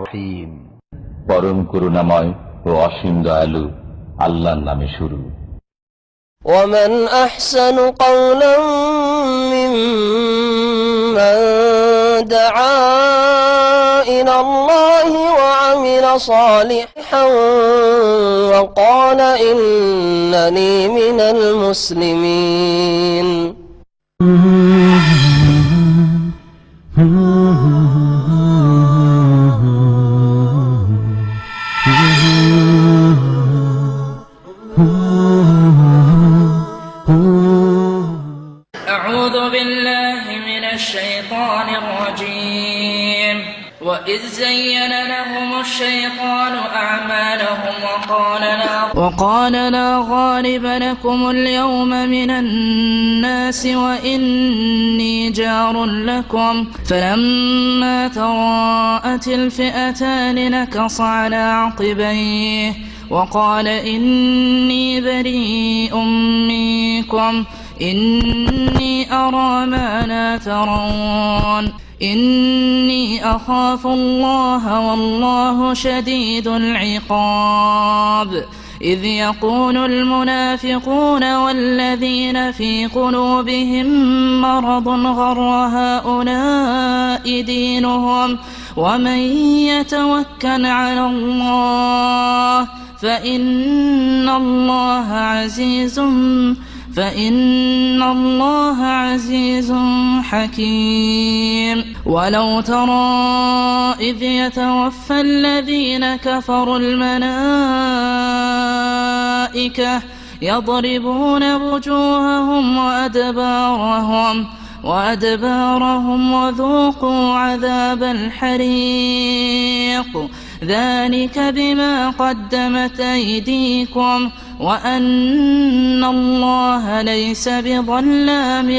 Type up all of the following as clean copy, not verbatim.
الرحيم পরম করুণাময় ও অসীম দয়ালু আল্লাহর নামে শুরু। ومن أحسن قولا ممن دعا إلى الله وعمل صالحا وقال إنني من المسلمين أعوذ بالله من الشيطان الرجيم وإذ زين لهم الشيطان أعمالهم وقال لا غالب لكم اليوم من الناس وإني جار لكم فلما تراءت الفئتان نكص على عقبيه وقال إني بريء منكم إني أرى ما لا ترون إني أخاف الله والله شديد العقاب إذ يقول المنافقون والذين في قلوبهم مرض غر هؤلاء دينهم ومن يتوكل على الله فإن الله عزيز حكيم ولو ترى إذ يتوفى الذين كفروا الملائكة يضربون وجوههم وأدبارهم وذوقوا عذاب الحريق ذلك بما قدمت أيديكم وأن الله ليس بظلام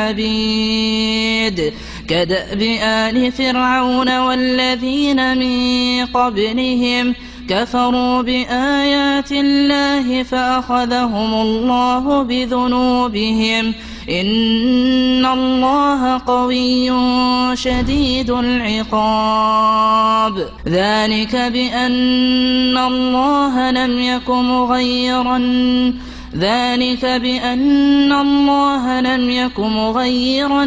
للعبيد كدأب آل فرعون والذين من قبلهم كفروا بآيات الله فأخذهم الله بذنوبهم إن الله قوي شديد العقاب ذلك بأن الله لم يك مغيرا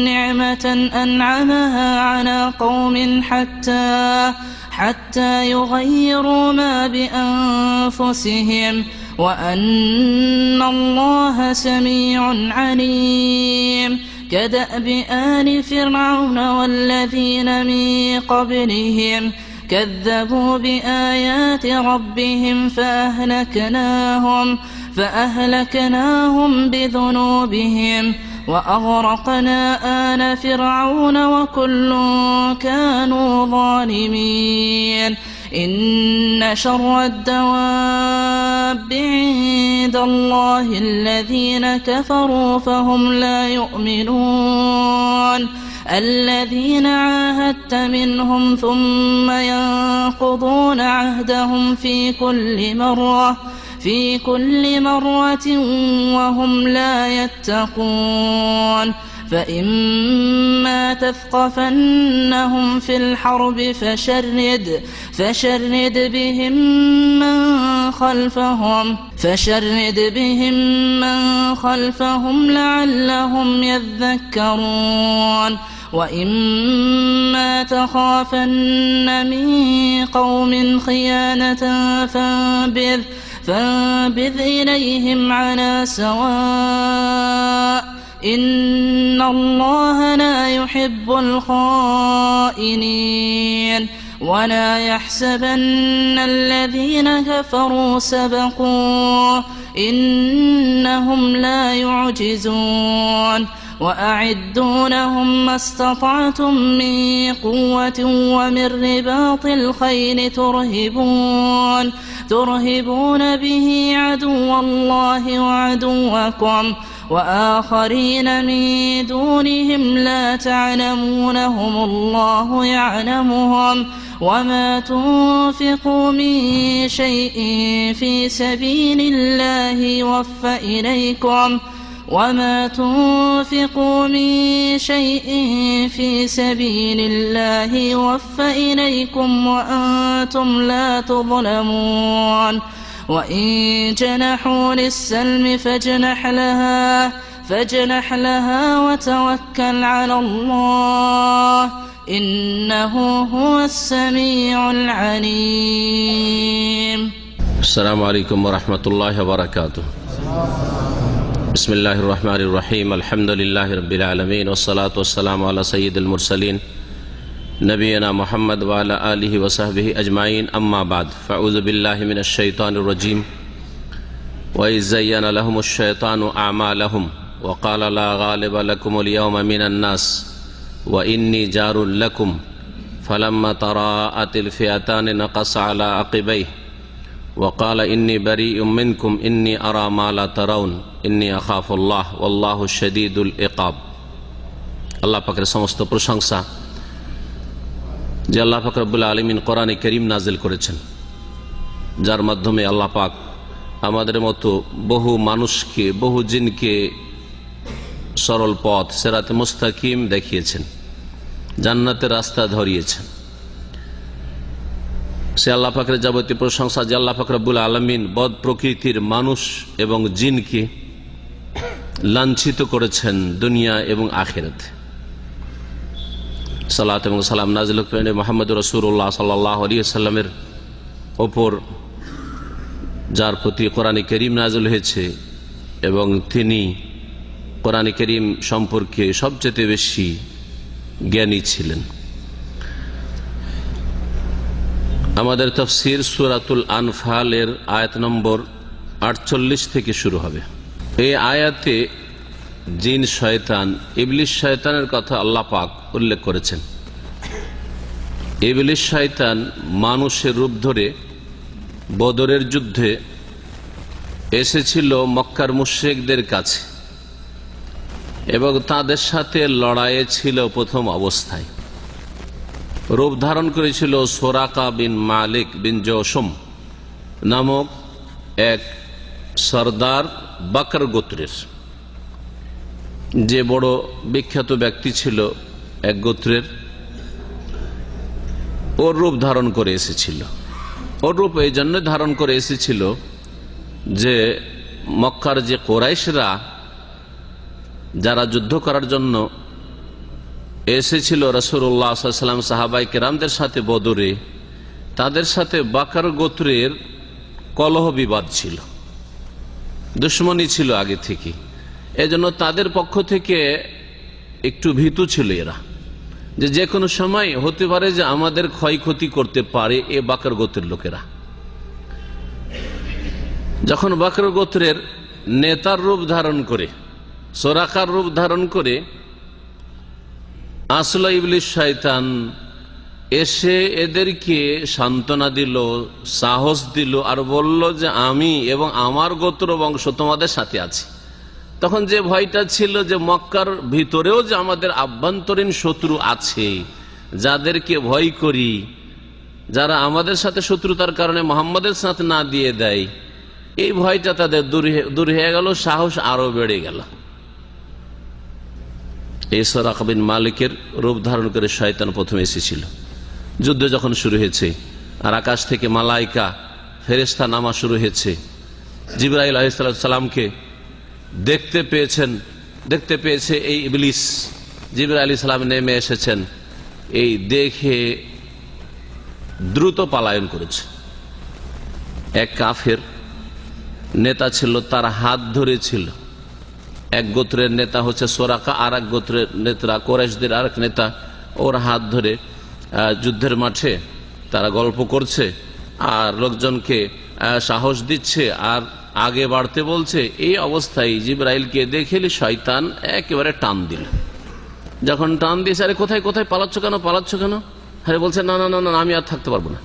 نعمة أنعمها على قوم حتى يغيروا ما بأنفسهم وأن الله سميع عليم كدأب آل فرعون والذين من قبلهم كذبوا بآيات ربهم فأهلكناهم بذنوبهم وأغرقنا آل فرعون وكل كانوا ظالمين إن شر الدواب عند الله الذين كفروا فهم لا يؤمنون الذين عاهدت منهم ثم ينقضون عهدهم في كل مرة وهم لا يتقون فإما تثقفنهم في الحرب فشرد بهم من خلفهم لعلهم يذكرون وإما تخافن من قوم خيانة فانبذ إليهم على سواء إن الله لا يحب الخائنين ولا يحسبن الذين كفروا سبقوا إنهم لا يعجزون وأعدوا لهم ما استطعتم من قوة ومن رباط الخيل ترهبون به عدو الله وعدوكم وآخرين من دونهم لا تعلمونهم الله يعلمهم وما تنفقوا من شيء في سبيل الله يوفى إليكم وما تنفقوا من شيء في سبيل الله يوفى إليكم وأنتم لا تظلمون وإن جنحوا للسلم فاجنح لها وتوكل على الله إنه هو السميع العليم. السلام عليكم ورحمة الله وبركاته. بسم الله الرحمن الرحيم. الحمد لله رب العالمين والصلاة والسلام على سيد المرسلين نبينا محمد وعلى آله وصحبه أجمعين. أما بعد فأعوذ بالله من الشيطان الرجيم. وإذ زين لهم الشيطان أعمالهم وقال لا غالب لكم اليوم من الناس وإني جار لكم فلما تراءت الفئتان نقص على عقبيه وقال إني بريء منكم إني أرى ما لا ترون إني أخاف الله والله شديد العقاب. আল্লাহ পাকের সমস্ত প্রশংসা যে আল্লাহ পাক রব্বুল আলামিন কোরআনে কারীম নাজিল করেছেন, যার মাধ্যমে আল্লাহ পাক আমাদের মতো বহু মানুষকে, বহু জিনকে সরল পথ সিরাতে মুস্তাকিম দেখিয়েছেন, জান্নাতের রাস্তা ধরিয়েছেন। সে আল্লাহ পাকের যাবতীয় প্রশংসা যে আল্লাহ পাক রব্বুল আলামিন বদ প্রকৃতির মানুষ এবং জিনকে লাঞ্ছিত করেছেন দুনিয়া এবং আখিরাতে। সালাত এবং সালাম নাজিল করেন মুহাম্মদ রাসূলুল্লাহ সাল্লাল্লাহু আলাইহি ওয়াসাল্লামের ওপর, যার প্রতি কোরআনে কারীম নাজিল হয়েছে এবং তিনি কোরআনে কারীম সম্পর্কে সবচেয়ে বেশি জ্ঞানী ছিলেন। আমাদের তাফসীর সূরাতুল আনফালের আয়াত নম্বর 48 থেকে শুরু হবে। এই আয়াতে জিন শয়তান, ইবলিস শয়তানের কথা আল্লাহ পাক উল্লেখ করেছেন। ইবলিস শয়তান মানুষের রূপ ধরে বদরের যুদ্ধে এসেছিল মক্কার মুশরিকদের কাছে এবং তাদের সাথে লড়াইয়ে ছিল প্রথম অবস্থায়। রূপ ধারণ করেছিল সোরাকা বিন মালিক বিন জৌসুম নামক এক সর্দার বকর গোত্রের, যে বড় বিখ্যাত ব্যক্তি ছিল এক গোত্রের। ওর রূপ ধারণ করে এসেছিল। ওর রূপ এই জন্য ধারণ করে এসেছিল যে মক্কার যে কোরাইশরা যারা যুদ্ধ করার জন্য এসেছিল রাসূলুল্লাহ সাল্লাল্লাহু আলাইহি ওয়াসাল্লাম সাহাবায়ে কেরামদের সাথে বদরে, তাদের সাথে বকর গোত্রের কলহ বিবাদ ছিল, দুশমনী ছিল আগে থেকে। এজন্য তাদের পক্ষ থেকে একটু ভীতু ছিল এরা, যে কোনো সময় হতে পারে যে আমাদের ক্ষয়ক্ষতি করতে পারে এ বকর গোত্রের লোকেরা। যখন বকর গোত্রের নেতার রূপ ধারণ করে, সোরাকার রূপ ধারণ করে আসলো ইবলিস শয়তান, এসে এদেরকে সান্ত্বনা দিল, সাহস দিল আর বলল যে আমি এবং আমার গোত্র বংশ তোমাদের সাথে আছি। তখন যে ভয়টা ছিল যে মক্কার ভিতরেও যে আমাদের আভ্যন্তরীণ শত্রু আছে, যাদেরকে ভয় করি, যারা আমাদের সাথে শত্রুতার কারণে মুহাম্মদের সাথে না দিয়ে দেয়, এই ভয়টা তাদের দূর হয়ে গেল, সাহস আরো বেড়ে গেল। এই সোরাকা বিন মালিকের রূপ ধারণ করে শয়তান প্রথমে এসেছিল। যুদ্ধ যখন শুরু হয়েছে আর আকাশ থেকে মালাইকা ফেরেশতা নামা শুরু হয়েছে, জিবরাইল আলাইহিস সালামকে দেখতে পেয়েছে এই ইবলিস। জিবরাইল আলাইহিস সালাম নেমে এসেছেন, এই দেখে দ্রুত পলায়ন করেছে। এক কাফের নেতা ছিল, তার হাত ধরেছিল। এক গোত্রের নেতা হচ্ছে সোরাকা, আর এক গোত্রের নেতা কোরাইশদের আরেক নেতা, ওর হাত ধরে যুদ্ধের মাঠে তারা গল্প করছে আর লোকজনকে সাহস দিচ্ছে আর আগে বাড়তে বলছে। এই অবস্থায় জিবরাইলকে দেখেলি শয়তান একেবারে টান দিল। যখন টান দিয়েছে, আরে কোথায় পালাচ্ছ কেন? আরে বলছে না না না না, আমি আর থাকতে পারবো না।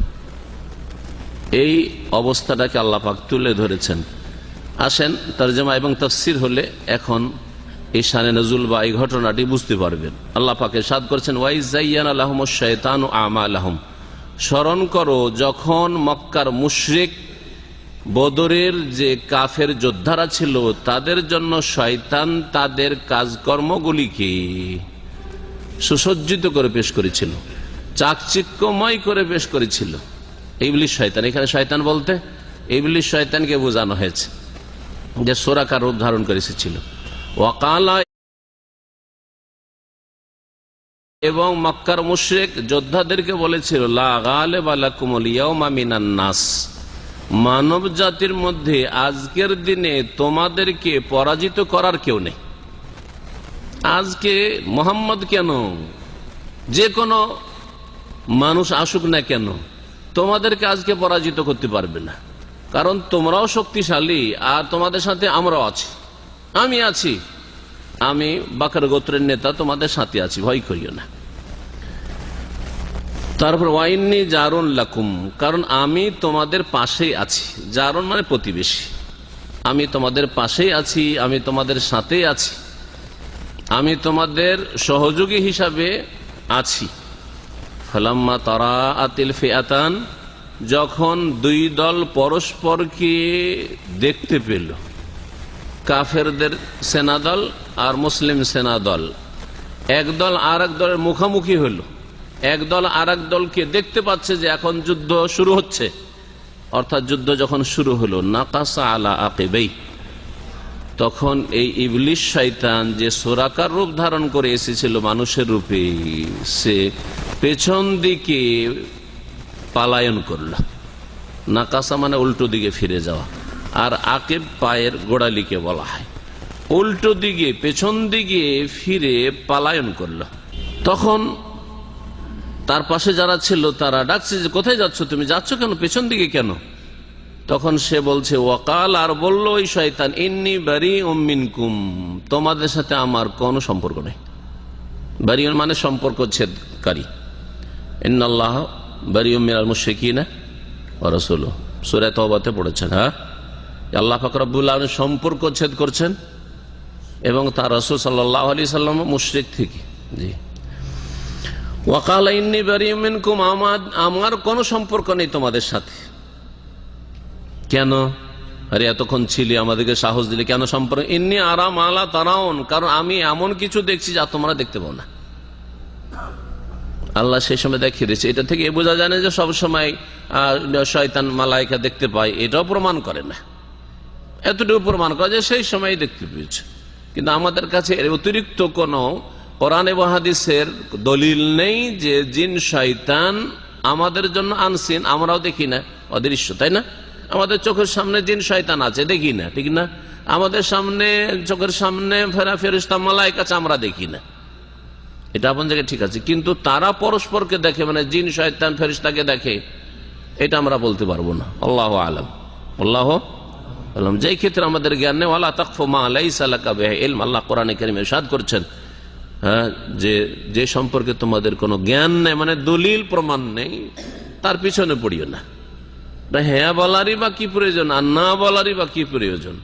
এই অবস্থাটাকে আল্লাহ পাক তুলে ধরেছেন। আসেন তরজমা এবং তাফসীর হলে এখন এই শানে নজুল বা এই ঘটনাটি বুঝতে পারবেন। আল্লাহ পাক ইরশাদ করেছেন, ওয়াইজ যায়্যানা লাহুমুশ শাইতানু আমালাহুম, স্মরণ করো যখন মক্কার মুশরিক বদরের যে কাফের যোদ্ধারা ছিল তাদের জন্য শয়তান তাদের কাজকর্মগুলিকে সুসজ্জিত করে পেশ করেছিল, চাকচিক্যময় করে পেশ করেছিল। ইবলিস শয়তান, এখানে শয়তান বলতে ইবলিস শয়তানকে বোঝানো হয়েছে যে সোরাকার রূপ ধারণ করে এসেছিল। ওয়াকালা, এবং মক্কার মুশরিক যোদ্ধাদেরকে বলেছিল লা গালিবা লাকুমুল ইয়াওমা মিনান নাস, মানব জাতির মধ্যে আজকের দিনে তোমাদেরকে পরাজিত করার কেউ নেই। আজকে মোহাম্মদ কেন, যে কোনো মানুষ আসুক না কেন, তোমাদেরকে আজকে পরাজিত করতে পারবে না, কারণ তোমরাও শক্তিশালী আর তোমাদের সাথে আমরাও আছি, আমি আছি, আমি বাকর গোত্রের নেতা, তোমাদের সাথে আছি, ভয় করিও না। তারপর ওয়াইন্নি জারুন লাকুম, কারণ আমি তোমাদের পাশেই আছি। জারুন মানে প্রতিবেশী, আমি তোমাদের পাশেই আছি, আমি তোমাদের সাথেই আছি, আমি তোমাদের সহযোগী হিসাবে আছি। ফালাম্মা তারাআতিল ফিআতান, যখন দুই দল পরস্পরকে দেখতে পেল, কাফেরদের সেনাদল আর মুসলিম সেনাদল, একদল আর এক দলের মুখোমুখি হইল, একদল আর এক দলকে দেখতে পাচ্ছে যে এখন যুদ্ধ শুরু হচ্ছে, অর্থাৎ যুদ্ধ যখন শুরু হলো, নাকাসা আলা আকিবাই, তখন এই ইবলিস শয়তান যে সোরাকার রূপ ধারণ করে এসেছিল মানুষের রূপে, সে পেছন দিকে পালায়ন করল। নাকাসা মানে উল্টো দিকে ফিরে যাওয়া, আর আকিব পায়ের গোড়ালিকে বলা হয়। উল্টো দিকে পেছন দিকে ফিরে পালায়ন করল। তখন তার পাশে যারা ছিল তারা ডাকছে যে কোথায় যাচ্ছ, তুমি যাচ্ছ কেন, পেছন দিকে কেন? তখন সে বলছে ওয়াকাল, আর বলল ওই শয়তান, ইন্নী বারিউম মিনকুম, তোমাদের সাথে আমার কোনো সম্পর্ক নেই। বারিউন মানে সম্পর্ক ছেদকারী। ইন্নাল্লাহ বারিউম মিনাল মুশরিকিনা ওয়া রাসূলুহু, সূরা তাওবাতে পড়েছেন। হ্যাঁ, আল্লাহ পাক রব্বুল আলামিন সম্পর্ক ছেদ করছেন এবং তার রাসূল সাল্লাল্লাহু আলাইহি সাল্লাম মুশরিক থেকে। জি, ওয়াকাল ইন্নী বারিউম মিনকুম, আমার কোনো সম্পর্ক নেই তোমাদের সাথে। কেন? আরে এতক্ষণ ছিলি, আমাদেরকে সাহস দিলে, কেন সম্পর্ক? ইন্নী আরা মা লা তারাউন, কারণ আমি এমন কিছু দেখছি যা তোমরা দেখতে পাও না। আল্লাহ সেই সময় দেখিয়ে দিয়েছে। এটা থেকে বোঝা যায় না যে সবসময় শয়তান মালাইকা দেখতে পায়, এটাও প্রমাণ করে না, এতটুকু প্রমাণ করে যে সেই সময় দেখতে পেয়েছে। কিন্তু আমাদের কাছে এর অতিরিক্ত কোনো কোরআন এবং হাদিসের দলিল নেই যে জিন শয়তান আমাদের জন্য আনসিন, আমরাও দেখি না, অদৃশ্য, তাই না? আমাদের চোখের সামনে জিন শয়তান আছে, দেখি না, ঠিক না? আমাদের সামনে, চোখের সামনে ফেরেশতা মালাইকা আছে, আমরা দেখি না, এটা আপন জায়গায় ঠিক আছে। কিন্তু তারা পরস্পরকে দেখে, মানে জিন শয়তান ফেরেশতাকে দেখে, এটা আমরা বলতে পারবো না। আল্লাহু আলাম, আল্লাহু আলাম। যেই ক্ষেত্রে আমাদের জ্ঞান নেই, ওয়ালা তাকফু মা লাইসা লাকা বিহি ইলম, আল্লাহ কোরআনে কারীমে ইরশাদ করছেন, হ্যাঁ, যে সম্পর্কে তোমাদের কোনো জ্ঞান নেই, মানে দলিল প্রমাণ নেই, তার পিছনে পড়িও না। হ্যাঁ বলারই বা কি প্রয়োজন, আর না বলারই বা কি প্রয়োজন?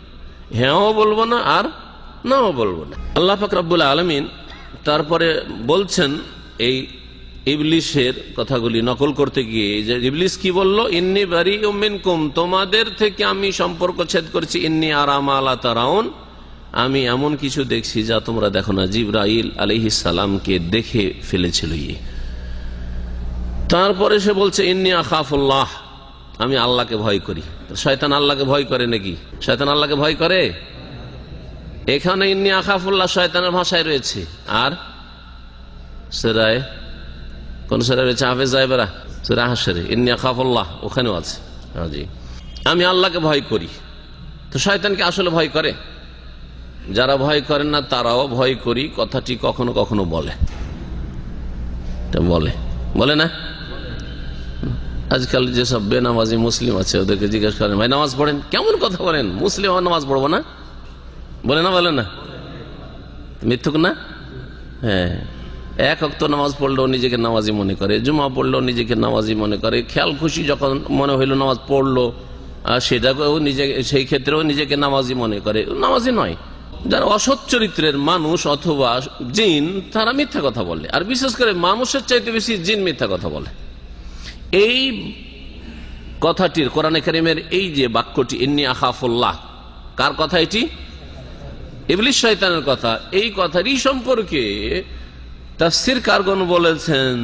হ্যাঁও বলবো না আর নাও বলবো না। আল্লাহ পাক রব্বুল আলামিন তারপরে বলছেন এই ইবলিসের কথাগুলি নকল করতে গিয়ে, যে ইবলিস কি বলল, ইন্নী বারিউম মিনকুম, তোমাদের থেকে আমি সম্পর্ক ছেদ করছি, ইন্নী আরা মা লা তারাউন, আমি এমন কিছু দেখছি যা তোমরা দেখো না। জিবরাইল আলাইহিস সালামকে দেখে ফেলেছিল। তারপরে সে বলছে ইন্নী আখাফুল্লাহ, আমি আল্লাহকে ভয় করি। শয়তান আল্লাহকে ভয় করে নাকি? শয়তান আল্লাহকে ভয় করে? এখানে ইন্নী আখাফুল্লাহ শয়তানের ভাষায় রয়েছে, আর সূরায়ে কোন সূরা রয়েছে? হাফেজ সাহেবরা, সূরা হাশরে ইন্নী আখাফুল্লাহ, ওখানেও আছে। হ্যাঁ জি, আমি আল্লাহকে ভয় করি। তো শয়তানকে আসলে ভয় করে? যারা ভয় করেন না তারাও ভয় করি কথাটি কখনো কখনো বলে, বলে না? আজকাল যেসব বেনামাজি মুসলিম আছে ওদেরকে জিজ্ঞেস করেন, ভাই নামাজ পড়েন? কেমন কথা বলেন, মুসলিম আমার নামাজ পড়বো না? বলে না? মিথ্যুক না? হ্যাঁ, এক ওয়াক্ত নামাজ পড়লেও নিজেকে নামাজি মনে করে, জুমা পড়লেও নিজেকে নামাজি মনে করে, খেয়াল খুশি যখন মনে হইলো নামাজ পড়লো, সেটাকেও সেই ক্ষেত্রেও নিজেকে নামাজি মনে করে। নামাজি নয়। যারা অসৎ চরিত্রের মানুষ অথবা জিন, তারা মিথ্যা কথা বলে, আর বিশেষ করে মানুষের চাইতে বেশি জিন মিথ্যা কথা বলে। এই কথাটির, কোরআনে কারীমের এই যে বাক্যটি ইন্নী আখাফুল্লাহ, কার কথা এটি? ইবলিস শয়তানের কথা। এই কথারই সম্পর্কে তাফসীরকারগণ বলেছেন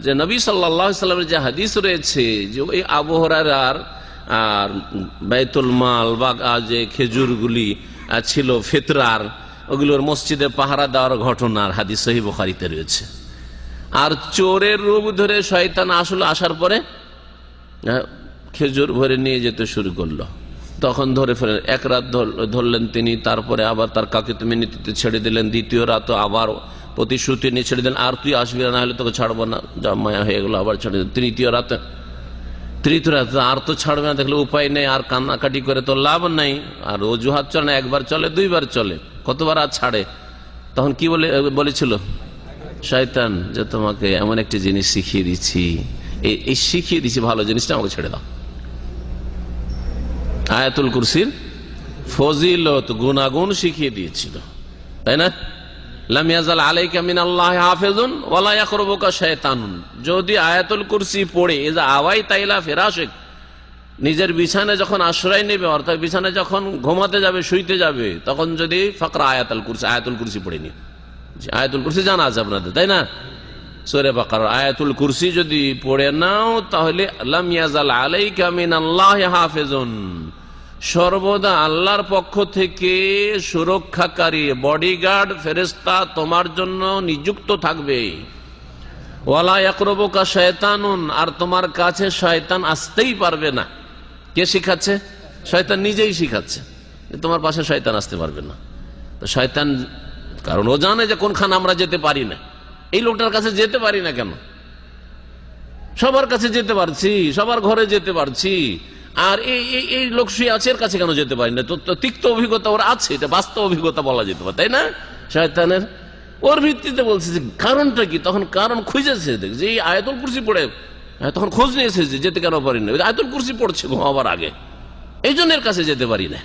যে নবী সাল্লাল্লাহু আলাইহি ওয়াসাল্লামের যে হাদিস রয়েছে যে ওই আবু হুরায়রার আর বাইতুল মাল বা যে খেজুরগুলি ছিল ফিতরার, ওগুলোর মসজিদে পাহারা দেওয়ার ঘটনার হাদিস সহিহ বুখারীতে রয়েছে। আর চোরের রূপ ধরে শয়তান আসলে আসার পরে খেজুর ভরে নিয়ে যেতে শুরু করলো, তখন ধরে ফেলেন। এক রাত ধরলেন তিনি, তারপরে আবার তার কাকে তুমি নীতিতে ছেড়ে দিলেন, দ্বিতীয় রাত আবার প্রতিশ্রুতি নিয়ে ছেড়ে দিলেন, আর তুই আসবি না, হলে তোকে ছাড়বো না, যা মায়া হয়ে গেলো, আবার ছেড়ে দিলেন। তৃতীয় রাতে আর তো ছাড়বে না, দেখলে উপায় নেই, আর কান্নাকাটি করে তো লাভ নাই, আর অজুহাত চলে না, একবার চলে দুইবার চলে, কতবার আর ছাড়ে। তখন কি বলেছিল শয়তান যে তোমাকে এমন একটি জিনিস শিখিয়ে দিচ্ছি, এই শিখিয়ে দিচ্ছি ভালো জিনিসটা, আমাকে ছেড়ে দাও। আয়াতুল কুরসির ফজিলত গুনাগুন শিখিয়ে দিয়েছিল, তাই না? লাম ইয়াজাল আলাইকা মিনাল্লাহি হাফিজুন ওয়ালা ইয়াকরুবুকা শায়তানুন। যদি আয়াতুল কুরসি পড়ে ইজা আওয়াইতা ইলা ফিরাশিক, নিজের বিছানায় যখন আশ্রয় নেবে, অর্থাৎ বিছানায় যখন ঘুমাতে যাবে, শুইতে যাবে, তখন যদি ফাকরা আয়াতুল কুরসি পড়ে নি। আয়াতুল কুরসি জানা আছে আপনাদের, তাই না? সূরা বাকারার আয়াতুল কুরসি যদি পড়ে নাও, তাহলে লাম ইয়াজাল আলাইকা মিনাল্লাহি হাফিজুন, সর্বদা আল্লাহর পক্ষ থেকে সুরক্ষাকারী বডিগার্ড ফেরেশতা তোমার জন্য নিযুক্ত থাকবে। ওয়ালা ইয়াকরুবুকা শায়তানুন, আর তোমার কাছে শয়তান আসতেই পারবে না। কে শিখাচ্ছে? শয়তান নিজেই শিখাচ্ছে, তোমার পাশে শয়তান আসতে পারবে না। তো শয়তান, কারণ ও জানে যে কোনখানে আমরা যেতে পারি না। এই লোকটার কাছে যেতে পারি না কেন? সবার কাছে যেতে পারছি, সবার ঘরে যেতে পারছি, আর এই লোক শুয়ে আছে, এর কাছে কেন যেতে পারি না? তো তিক্ত অভিজ্ঞতা ওর আছে, এটা বাস্তব অভিজ্ঞতা বলা যেতে পারে, তাই না? শয়তানের ওর ভিত্তিতে বলছে যে কারণটা কি, তখন কারণ খুঁজেছে, যে এই আয়াতুল কুরসি পড়ে, তখন খোঁজ নিয়ে এসেছে যেতে কেন পারি না, আয়াতুল কুরসি পড়ছে ঘুমাবার আগে, এই জন্য এর কাছে যেতে পারি না,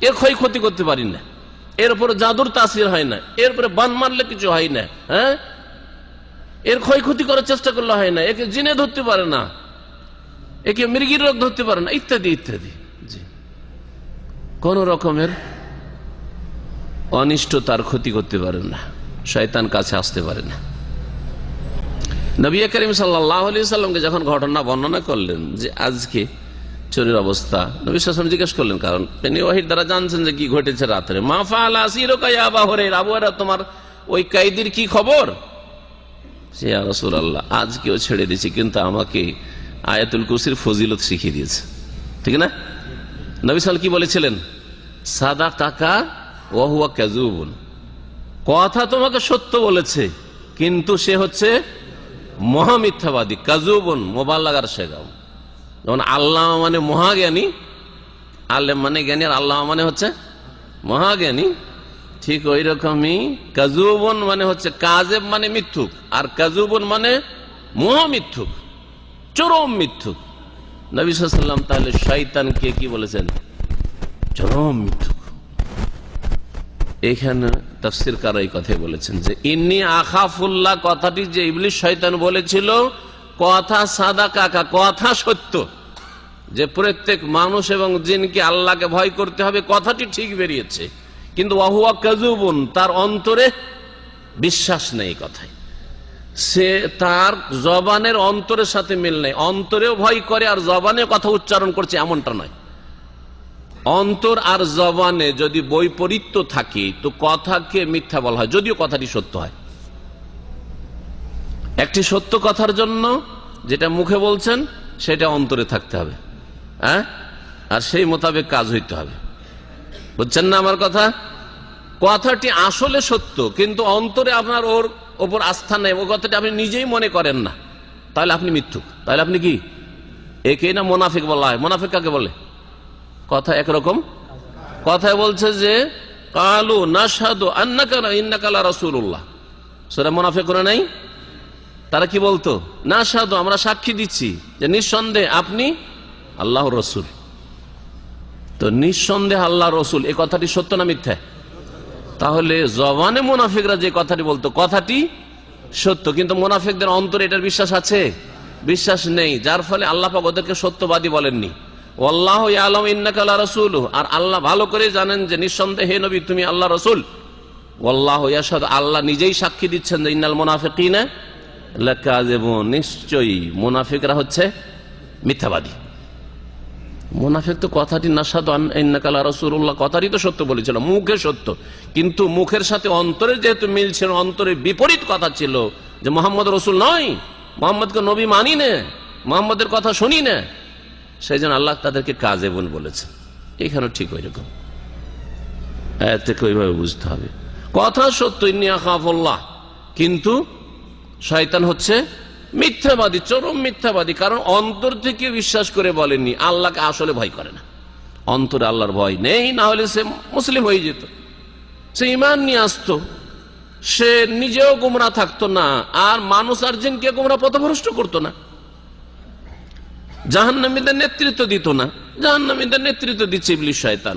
এর ক্ষয়ক্ষতি করতে পারি না, এর উপরে জাদুর তাসির হয় না, এর উপরে বান মারলে কিছু হয় না, হ্যাঁ, এর ক্ষয়ক্ষতি করার চেষ্টা করলে হয় না, একে জিনে ধরতে পারে না, একে মৃগীর রোগ ধরতে পারে না, ইত্যাদি ইত্যাদি। জি, কোন রকমের অনিষ্ট তার ক্ষতি করতে পারে না, শয়তান কাছে আসতে পারে না। নবী করিম সাল্লাল্লাহু আলাইহি সাল্লামকে যখন ঘটনা বর্ণনা করলেন যে আজকে চোরের অবস্থা, নবী সাল্লাল্লাহু আলাইহি ওয়াসাল্লাম জিজ্ঞেস করলেন, কারণ তিনি ওহীর দ্বারা জানছেন যে কি ঘটেছে রাতে। মা ফাআলা আসিরুকা ইয়া আবু হুরায়রা, আবু হুরায়রা তোমার ওই কয়েদির কি খবর? সে ইয়া রাসূলুল্লাহ, আজকেও ছেড়ে দিয়েছি, কিন্তু আমাকে আয়াতুল কুরসির ফজিলত শিখিয়ে দিয়েছে, ঠিক না? নবী সাল্লাল্লাহু কি বলেছিলেন? সাদাকাকা ওয়া হুয়া কাযুবুন, কথা তোমাকে সত্য বলেছে, কিন্তু সে হচ্ছে মহামিথ্যাবাদী। কাযুবুন মুবাল্লাগার শেখাও, যেমন আল্লাহ মানে মহাজ্ঞানী, আলেম মানে জ্ঞানী, আর আল্লাহ মানে হচ্ছে মহাজ্ঞানী, ঠিক ওই রকমই কাযুবুন মানে হচ্ছে কাযেব মানে মিথ্যুক, আর কাযুবুন মানে মহামিথ্যুক, চরম মিথ্যুক। নবী সাল্লাল্লাহু আলাইহি ওয়াসাল্লাম তাহলে শয়তানকে কি বলেছেন? চরম মিথ্যুক। এখানে তাফসীরকার এই কথাই বলেছেন যে ইন্নী আখাফুল্লাহ কথাটি যে ইবলিস শয়তান বলেছিল, কথা সাদাকাকা, কথা সত্য, যে প্রত্যেক মানুষ এবং জিনকে আল্লাহকে ভয় করতে হবে, কথাটি ঠিক বেরিয়েছে, কিন্তু ওয়া হুয়া কাযুবুন, তার অন্তরে বিশ্বাস নেই কথায়, সে তার জবানের অন্তরের সাথে মিল নেই, অন্তরেও ভয় করে আর জবানে কথা উচ্চারণ করছে এমনটা নয়। অন্তর আর জবানে যদি বৈপরীত্য থাকে তো কথাকে মিথ্যা বলা হয়, যদিও কথাটি সত্য হয়। একটি সত্য কথার জন্য যেটা মুখে বলছেন সেটা অন্তরে থাকতে হবে, হ্যাঁ, আর সেই মোতাবেক কাজ হইতে হবে। বুঝছেন না আমার কথা? কথাটি আসলে সত্য, কিন্তু অন্তরে আপনার ওর ওপর আস্থা নেই, ও কথাটি আপনি নিজেই মনে করেন না, তাহলে আপনি মিথ্যুক, তাহলে আপনি কি? একেই না মুনাফিক বলা হয়। মুনাফিক কাকে বলে? কথা একরকম, কথায় বলছে যে কালু নাশহাদু আন্নাকা ইন্নাকা লা রাসূলুল্লাহ, সূরা মুনাফিকুন নাই? তারা কি বলতো? নাশহাদু, আমরা সাক্ষী দিচ্ছি যে নিঃসন্দেহে আপনি আল্লাহর রাসূল। তো নিঃসন্দেহে আল্লাহর রাসূল, এই কথাটি সত্য না মিথ্যা? তাহলে জবানে মুনাফিকরা যে কথাটি বলতো কথাটি সত্য, কিন্তু মুনাফিকদের অন্তরে এটার বিশ্বাস আছে? বিশ্বাস নেই, যার ফলে আল্লাহ পাক ওদেরকে সত্যবাদী বলেননি। ওয়াল্লাহু ইয়ালামু ইন্নাকা লারাসূলুহু, আর আল্লাহ ভালো করে জানেন যে নিঃসন্দেহে নবী তুমি আল্লাহ রাসূল। ওয়াল্লাহু ইয়াশহাদু, আল্লাহ নিজেই সাক্ষী দিচ্ছেন যে ইন্নাল মুনাফিকিনা লাকাযিবুন, নিশ্চয়ই মুনাফিকরা হচ্ছে মিথ্যাবাদী। মুনাফিক তো কথাটি নাশহাদু ইন্নাকা লারাসূলুল্লাহ কথাটি তো সত্য বলেছিল, মুখে সত্য, কিন্তু মুখের সাথে অন্তরে যেহেতু মিল ছিল, অন্তরে বিপরীত কথা ছিল যে মুহাম্মদ রাসূল নয়, মুহাম্মদকে নবী মানি না, মুহাম্মদের কথা শুনি না, সেই জন্য আল্লাহ তাদেরকে কাযিবুন বলেছেন। এখানে ঠিক ওই রকম আয়াত থেকে ওইভাবে বুঝতে হবে, কথা সত্য ইন্নী আখাফুল্লাহ, কিন্তু শয়তান হচ্ছে মিথ্যাবাদী, চরম মিথ্যাবাদী, কারণ অন্তর থেকে বিশ্বাস করে বলেননি, আল্লাহকে আসলে ভয় করে না, অন্তরে আল্লাহর ভয় নেই, না হলে সে মুসলিম হয়ে যেত, সে ঈমান নিয়ে আসতো, সে নিজেও গোমরাহ থাকতো না, আর মানুষ আর জিনকে গোমরাহ পথভ্রষ্ট করতো না, জাহান্নামীদের নেতৃত্ব দিত না, জাহান্নামীদের নেতৃত্ব দিচ্ছে ইবলিস শয়তান।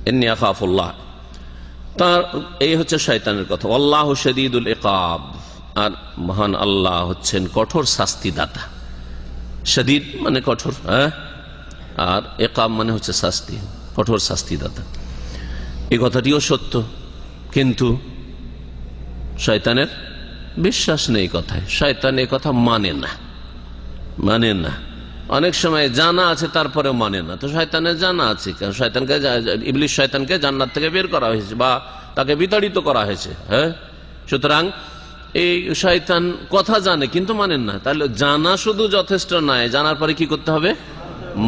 ইন্নী আখাফুল্লাহ, তার এই হচ্ছে শয়তানের কথা। আল্লাহু শাদীদুল ইকাব, আর মহান আল্লাহ হচ্ছেন কঠোর শাস্তিদাতা। শাদীদ মানে কঠোর, আর ইকাব মানে হচ্ছে শাস্তি, কঠোর শাস্তিদাতা। এই কথাটিও সত্য, কিন্তু শয়তানের বিশ্বাস নেই কথায়, শয়তান এই কথা মানে না। অনেক সময় জানা আছে তারপরে মানে না, তো শয়তানের জানা আছে, কারণ শয়তানকে, ইবলিস শয়তানকে জান্নাত থেকে বের করা হয়েছে বা তাকে বিতাড়িত করা হয়েছে। সুতরাং এই শয়তান কথা জানে কিন্তু মানেন না, তাহলে জানা শুধু যথেষ্ট নয়, জানার পরে কি করতে হবে?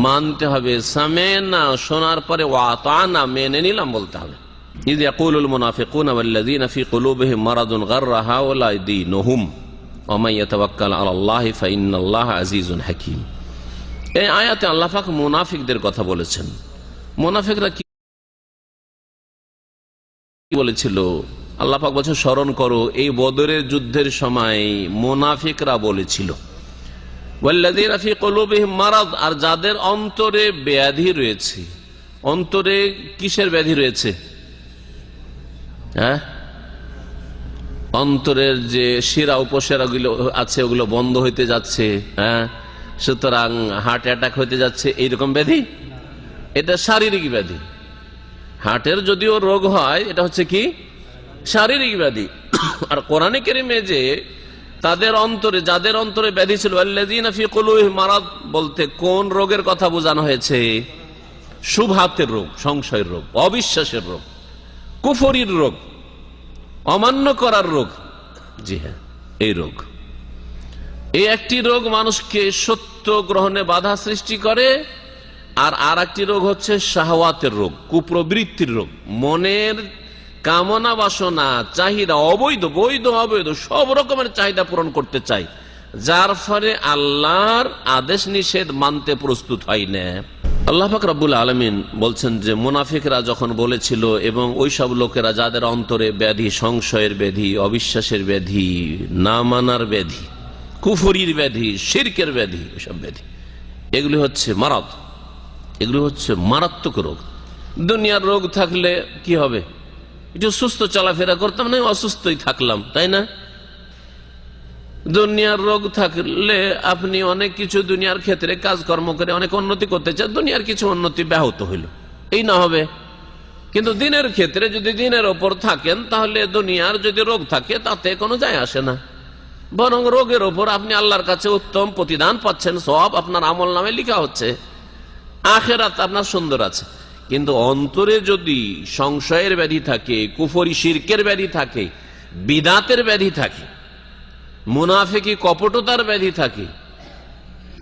মানতে হবে। সামেনা, শোনার পরে ওয়াতানা, মেনে নিলাম বলতে হবে। ইয ইয়াকুলুল মুনাফিকুনা ওয়াল্লাযীনা ফী কুলূবিহিম মারাদুন গাররা হাউলাই দীনুহুম ওয়া মান ইয়াতাওয়াক্কাল আলাল্লাহি ফাইন্নাল্লাহা আজিজুন হাকীম। এই আয়াতে আল্লাহ পাক মুনাফিকদের কথা বলেছেন। মুনাফিকরা কি বলেছিল? আল্লাহ পাক বলছেন স্মরণ করো, এই বদরের যুদ্ধের সময় মুনাফিকরা বলেছিল ওয়াল্লাযীনা ফী কুলূবিহিম মারাদ, আর যাদের অন্তরে ব্যাধি রয়েছে। অন্তরে কিসের ব্যাধি রয়েছে? অন্তরের যে শিরা উপশিরা গুলো আছে ওগুলো বন্ধ হইতে যাচ্ছে, সুতরাং হার্ট অ্যাটাক হইতে যাচ্ছে, এইরকম ব্যাধি। এটা শারীরিক ব্যাধি। হার্টের যদিও রোগ হয়, এটা হচ্ছে কি শারীরিক ব্যাধি। আর কোরআনে কারীমে যে তাদের অন্তরে, যাদের অন্তরে ব্যাধি ছিল, আল্লাযীনা ফী কুলূবিহিম মারাদ বলতে কোন রোগের কথা বোঝানো হয়েছে? শুবহাতের রোগ, সংশয়ের রোগ, অবিশ্বাসের রোগ, কুফরির রোগ, অমান্য করার রোগ। জি হ্যাঁ, এই রোগ, এই একটি রোগ মানুষকে সত্য গ্রহণে বাধা সৃষ্টি করে। আর একটি রোগ হচ্ছে শাহওয়াতের রোগ, কুপ্রবৃত্তির রোগ। মনের কামনা বাসনা চাহিদা, অবৈধ, বৈধ, অবৈধ সব রকমের চাহিদা পূরণ করতে চাই, যার ফলে আল্লাহর আদেশ নিষেধ মানতে প্রস্তুত হয় না। আল্লাহ পাক রব্বুল আলামিন বলছেন যে মুনাফিকরা যখন বলেছিল, এবং ওই সব লোকেরা যাদের অন্তরে ব্যাধি, সংশয়ের ব্যাধি, অবিশ্বাসের ব্যাধি, না মানার ব্যাধি, কুফরির ব্যাধি, শিরকের ব্যাধি, এসব ব্যাধি, এগুলি হচ্ছে মারাদ, এগুলি হচ্ছে মারাত্মক রোগ। দুনিয়ার রোগ থাকলে কি হবে? একটু সুস্থ চলাফেরা করতাম, না অসুস্থই থাকলাম, তাই না? দুনিয়ার রোগ থাকলে আপনি অনেক কিছু দুনিয়ার ক্ষেত্রে কাজকর্ম করে অনেক উন্নতি করতে চান, দুনিয়ার কিছু উন্নতি ব্যাহত হইল, এই না হবে। কিন্তু দিনের ক্ষেত্রে যদি দিনের ওপর থাকেন, তাহলে দুনিয়ার যদি রোগ থাকে তাতে কোনো যায় আসে না, বরং রোগের ওপর আপনি আল্লাহর কাছে উত্তম প্রতিদান পাচ্ছেন, সব আপনার আমল নামে লেখা হচ্ছে, আখিরাত আপনার সুন্দর আছে। কিন্তু অন্তরে যদি সংশয়ের ব্যাধি থাকে, কুফরি শিরকের ব্যাধি থাকে, বিদাতের ব্যাধি থাকে, মুনাফিকি কপটতার ব্যাধি থাকে,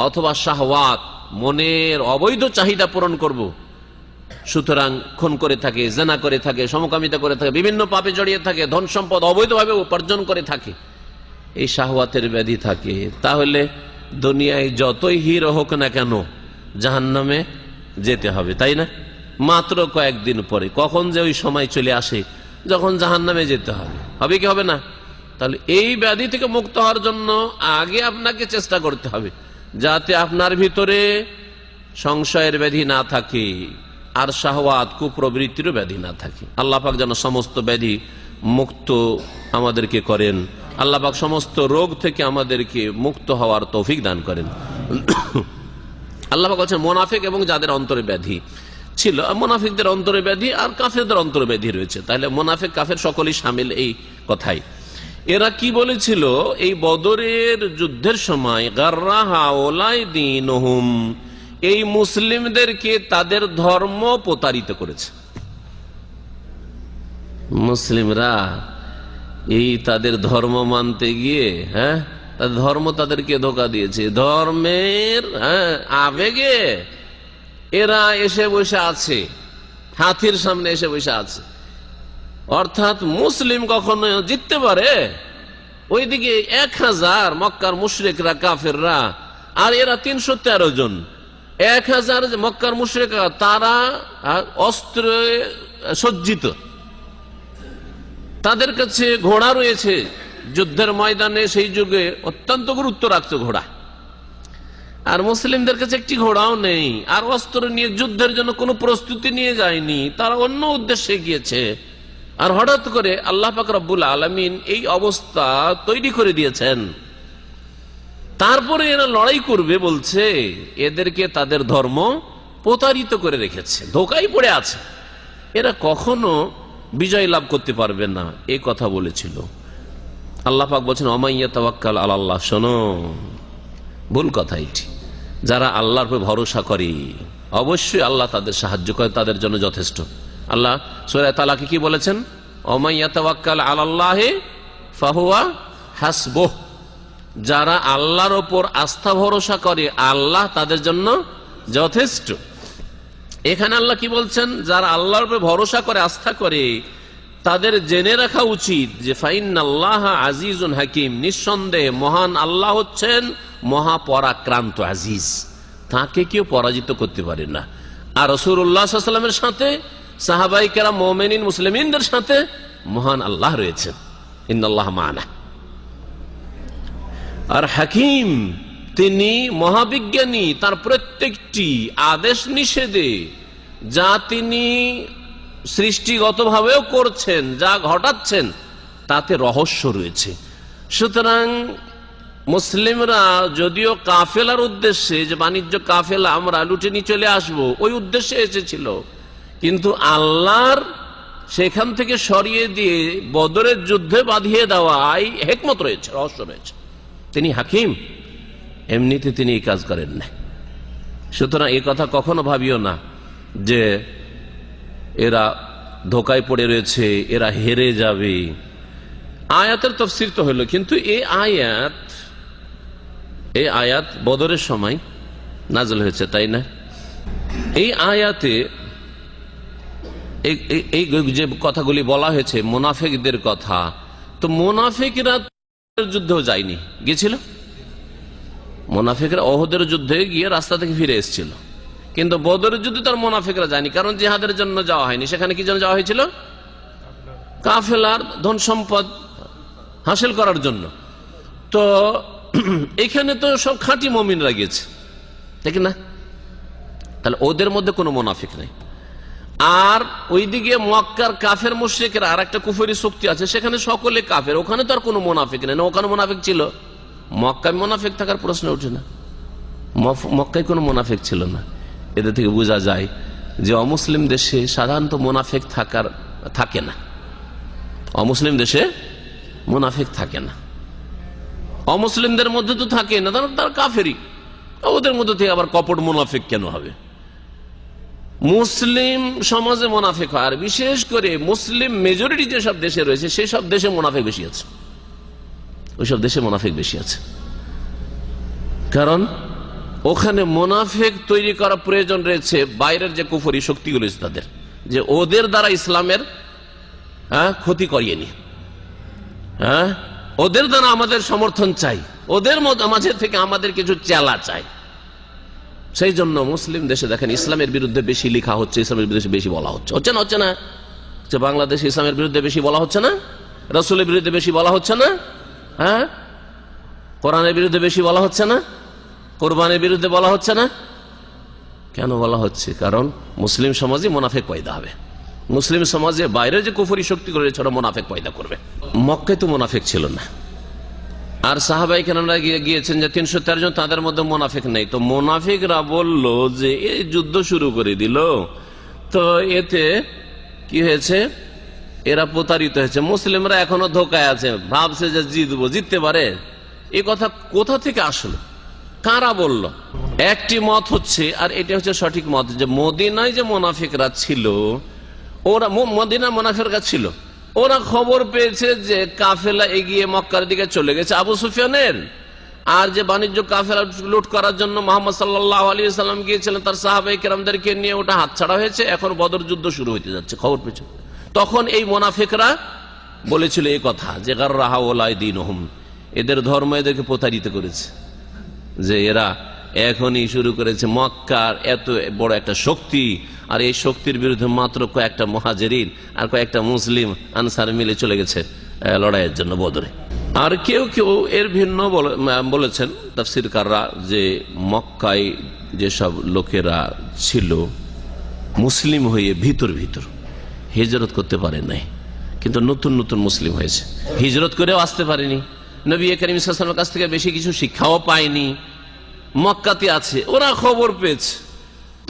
অথবা শাহওয়াত, মনের অবৈধ চাহিদা পূরণ করব, সুতরাং খুন করে থাকে, জেনা করে থাকে, সমকামিতা করে থাকে, বিভিন্ন পাপে জড়িয়ে থাকে, ধন সম্পদ অবৈধভাবে উপার্জন করে থাকে, এই শাহওয়াতের ব্যাধি থাকে, তাহলে দুনিয়ায় যতই হিরো হোক না কেন জাহান্নামে যেতে হবে, তাই না? মাত্র কয়েকদিন পরে কখন যে ওই সময় চলে আসে যখন জাহান্নামে যেতে হবে, হবে কি হবে না? তাহলে এই ব্যাধি থেকে মুক্ত হওয়ার জন্য আগে আপনাকে চেষ্টা করতে হবে যাতে আপনার ভিতরে সংশয়ের ব্যাধি না থাকে, আর শাহওয়াত, কুপ্রবৃত্তিরও ব্যাধি না থাকে। আল্লাহ পাক যেন সমস্ত ব্যাধি মুক্ত আমাদেরকে করেন। আল্লাহ পাক সমস্ত রোগ থেকে আমাদেরকে মুক্ত হওয়ার তৌফিক দান করেন। আল্লাহ পাক বলছেন মুনাফিক এবং যাদের অন্তরে ব্যাধি ছিল, মুনাফিকদের অন্তরে ব্যাধি আর কাফেরদের অন্তরে ব্যাধি রয়েছে, তাহলে মুনাফিক কাফের সকলেই শামিল এই কথাই। এরা কি বলেছিল এই বদরের যুদ্ধের সময়, গাররা হাওলাই দীনহুম, এই মুসলিমদেরকে তাদের ধর্ম প্রতারিত করেছে। মুসলিমরা এই তাদের ধর্ম মানতে গিয়ে ধর্ম তাদেরকে ধোঁকা দিয়েছে। ধর্মের আবেগে এরা এসে বসে আছে, হাতির সামনে এসে বসে আছে। অর্থাৎ মুসলিম কখনো জিততে পারে? ওইদিকে 1000 মক্কার মুশরিকরা কাফেররা, আর এরা 313 জন। 1000 মক্কার মুশরিকরা, তারা অস্ত্রে সজ্জিত, তাদের কাছে ঘোড়া রয়েছে। যুদ্ধের ময়দানে সেই যুগে অত্যন্ত গুরুত্ব রাখতো ঘোড়া, আর মুসলিমদের কাছে একটি ঘোড়াও নেই, আর অস্ত্র নিয়ে যুদ্ধের জন্য কোনো প্রস্তুতি নিয়ে যায়নি, তারা অন্য উদ্দেশ্যে গিয়েছে। আর হঠাৎ করে আল্লাহ পাক রব্বুল আলামিন এই অবস্থা তৈরি করে দিয়েছেন। তারপরে এরা লড়াই করবে বলছে, এদেরকে তাদের ধর্ম প্রতারিত করে রেখেছে, ধোঁকায় পড়ে আছে, এরা কখনো বিজয় লাভ করতে পারবে না, এই কথা বলেছিল। আল্লাহ পাক বলছেন ওমাইয়া তাওয়াক্কাল আলাল্লাহ, শোনো ভুল কথা এটি। যারা আল্লাহর উপর ভরসা করে অবশ্যই আল্লাহ তাদের সাহায্য করে, তাদের জন্য যথেষ্ট। আল্লাহ সূরা তালাকে কি বলেছেন? ওমাইয়া তাওয়াক্কাল আলাল্লাহি ফাহুয়া হাসবুহ, যারা আল্লাহর উপর আস্থা ভরসা করে আল্লাহ তাদের জন্য যথেষ্ট। এখানে আল্লাহ কি বলছেন? যারা আল্লাহর উপর ভরসা করে, আস্থা করে, তাদের জেনে রাখা উচিত যে ফাইন্নাল্লাহ আজিজুন হাকিম, নিঃসন্দেহে মহান আল্লাহ হচ্ছেন মহাপরাক্রান্ত আজিজ, তাকে কেউ পরাজিত করতে পারে না। আর রাসূলুল্লাহ সাল্লাল্লাহু আলাইহি ওয়াসাল্লামের সাথে সাহাবায়ে কেরাম মুমিনিন মুসলিমিনদের সাথে মহান আল্লাহ রয়েছেন, ইন্নাল্লাহ মা'ানা। আর হাকিম, তিনি মহাবিজ্ঞানী, তার প্রত্যেকটি আদেশ নিষেধে যা তিনি সৃষ্টিগতভাবেও করছেন, যা ঘটাচ্ছেন, তাতে রহস্য রয়েছে। সুতরাং মুসলিমরা যদিও কাফেলার উদ্দেশ্যে, যে বাণিজ্য কাফেলা আমরা লুটে নিয়ে চলে আসবো, ওই উদ্দেশ্যে এসেছিল, কিন্তু আল্লাহর সেখান থেকে সরিয়ে দিয়ে বদরের যুদ্ধে বাঁধিয়ে দেওয়াই হিকমত রয়েছে, রহস্য রয়েছে। তিনি হাকিম, এমনিতে তিনি এই কাজ করেন না। সুতরাং এই কথা কখনো ভাবিও না যে এরা ধোকায় পড়ে রয়েছে, এরা হেরে যাবে। আয়াতের তাফসীর তো হলো, কিন্তু এই আয়াত বদরের সময় নাযিল হয়েছে, তাই না? এই আয়াতে এই যে কথাগুলি বলা হয়েছে মুনাফিকদের কথা, তো মুনাফিকরা যুদ্ধেও যায়নি, গিয়েছিল। মুনাফিকরা ওহদের যুদ্ধে গিয়ে রাস্তা থেকে ফিরে এসেছিল, কিন্তু বদরের যুদ্ধে তার মুনাফিকরা যায়নি, কারণ জিহাদের জন্য যাওয়া হয়নি। সেখানে কি জন্য যাওয়া হয়েছিল? কাফেলার ধন সম্পদ হাসিল করার জন্য। তো এখানে তো সব খাঁটি মুমিনরা গিয়েছে, ঠিক না? তাহলে ওদের মধ্যে কোনো মুনাফিক নেই। আর ওইদিকে মক্কার কাফের মুশরিকরা, আর একটা কুফরি শক্তি আছে, সেখানে সকলে কাফের, ওখানে তো আর কোনো মুনাফিক নেই। ওখানে মুনাফিক ছিল, মক্কায় মুনাফিক থাকার প্রশ্ন ওঠে না, মক্কায় কোনো মুনাফিক ছিল না। এদের থেকে বোঝা যায় যে অমুসলিম দেশে সাধারণত মুনাফিক থাকে না, অমুসলিম দেশে মুনাফিক থাকে না। অমুসলিমদের মধ্যে তো থাকে না, তারা কাফেরই, ওদের মধ্যে থেকে আবার কপট মুনাফিক কেন হবে? মুসলিম সমাজে মুনাফিক হয়, আর বিশেষ করে মুসলিম মেজরিটি যেসব দেশে রয়েছে সেই সব দেশে মুনাফিক বেশি আছে, ওইসব দেশে মুনাফিক বেশি আছে। কারণ ওখানে মুনাফিক তৈরি করা প্রয়োজন রয়েছে বাইরের যে কুফরি শক্তিগুলো রয়েছে তাদের, যে ওদের দ্বারা ইসলামের ক্ষতি করিয়ে নি, ওদের দ্বারা আমাদের সমর্থন চাই, ওদের মাঝে থেকে আমাদের কিছু চেলা চাই। সেই জন্য মুসলিম দেশে দেখেন ইসলামের বিরুদ্ধে বেশি লেখা হচ্ছে, ইসলামের বিরুদ্ধে বেশি বলা হচ্ছে, হচ্ছে না? যে বাংলাদেশে ইসলামের বিরুদ্ধে বেশি বলা হচ্ছে না, রাসূলের বিরুদ্ধে বেশি বলা হচ্ছে না, কোরআনের বিরুদ্ধে বেশি বলা হচ্ছে না, কোরবানির বিরুদ্ধে বলা হচ্ছে না। কেন বলা হচ্ছে? কারণ মুসলিম সমাজে মুনাফিক পয়দা হবে, মুসলিম সমাজে বাইরে যে কুফরি শক্তি করে ওরা মুনাফিক পয়দা করবে। মক্কায় তো মুনাফিক ছিল না, আর সাহাবাই কেরামরা গিয়েছেন যে 313 জন, তাদের মধ্যে মুনাফিক নেই। তো মুনাফিকরা বলল যে এই যুদ্ধ শুরু করে দিল, তো এতে কি হয়েছে, এরা প্রতারিত হয়েছে, মুসলিমরা এখনো ধোকায় আছে, ভাবছে যে জিততে পারে। এই কথা কোথা থেকে আসলো, কারা বলল? একটি মত হচ্ছে, আর এটা হচ্ছে সঠিক মত, যে মদিনায় যে মুনাফিকরা ছিল, ওরা মদিনা মুনাফিকরা ছিল, ওরা খবর পেয়েছে যে কাফেলা এগিয়ে মক্কার দিকে চলে গেছে আবু সুফিয়ানের, আর যে বাণিজ্য কাফেলা লুট করার জন্য মুহাম্মদ সাল্লাল্লাহু আলাইহি সাল্লাম গিয়েছিলেন তার সাহাবায়ে কেরামদেরকে নিয়ে, ওটা হাতছাড়া হয়েছে, এখন বদর যুদ্ধ শুরু হতে যাচ্ছে, খবর পেয়েছে। তখন এই মুনাফিকরা বলেছিল এই কথা যে গাররাহা ওয়ালাই দীনহুম, এদের ধর্ম এদেরকে প্রতারিত করেছে, যে এরা এখনই শুরু করেছে, মক্কার এত বড় একটা শক্তি, আর এই শক্তির বিরুদ্ধে মাত্র কয়েকটা মুহাজিরিন আর কয়েকটা মুসলিম আনসার মিলে চলে গেছে লড়াইয়ের জন্য বদরে। আর কেউ কেউ এর ভিন্ন বলেছেন তাফসীরকাররা, যে মক্কায় যেসব লোকেরা ছিল মুসলিম হয়ে ভিতর হিজরত করতে পারে নাই, কিন্তু নতুন নতুন মুসলিম হয়েছে, হিজরত করেও আসতে পারেনি, নবী করিম সাল্লাল্লাহু আলাইহি ওয়াসাল্লামের কাছ থেকে বেশি কিছু শিক্ষাও পায়নি, মক্কাতে আছে, ওরা খবর পেয়েছে।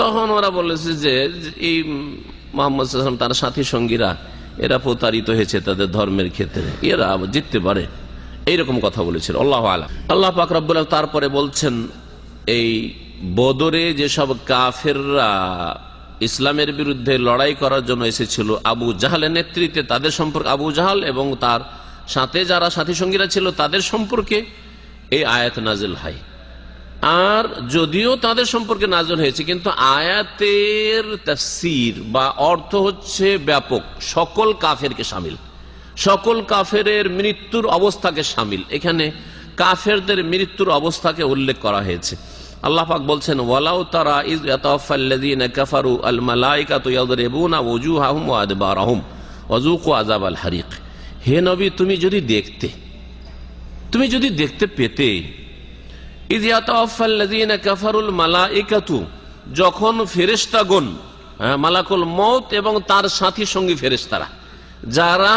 তখন ওরা বলেছে যে এই মুহাম্মদ সাল্লাল্লাহু আলাইহি ওয়াসাল্লাম তার সাথী সঙ্গীরা এরা প্রতারিত হয়েছে তাদের ধর্মের ক্ষেত্রে, এরা জিততে পারে, এইরকম কথা বলেছিল। আল্লাহু আ'লাম। আল্লাহ পাক রব্বুল আলামিন তারপরে বলছেন, এই বদরে যেসব কাফেররা ইসলামের বিরুদ্ধে লড়াই করার জন্য এসেছিল আবু জাহালের নেতৃত্বে, তাদের সম্পর্কে, আবু জাহাল এবং তার সাথে যারা সাথী সঙ্গীরা ছিল তাদের সম্পর্কে এই আয়াত নাজিল হয়। আর যদিও তাদের সম্পর্কে নাজিল হয়েছে, কিন্তু আয়াতের তাফসীর বা অর্থ হচ্ছে ব্যাপক, সকল কাফেরকে শামিল, সকল কাফেরের মৃত্যুর অবস্থাকে শামিল। এখানে কাফেরদের মৃত্যুর অবস্থাকে উল্লেখ করা হয়েছে। আল্লাহ পাক বলছেন, ওয়ালাউ তারা ইয ইয়াতাওয়াফাল্লাযীনা কাফারু আল মালায়েকাতু ইয়াদরিবুনা ওয়ুজুহাহুম ওয়া আদবারহুম ওয়াযুকু আযাবাল হারিক। হে নবী, তুমি যদি দেখতে পেতে, ইয ইয়াতাওয়াফাল্লাযীনা কাফারুল মালায়েকাতু, যখন ফেরেশতাগণ, মালাকুল মউত এবং তার সাথী সঙ্গী ফেরেশতারা, যারা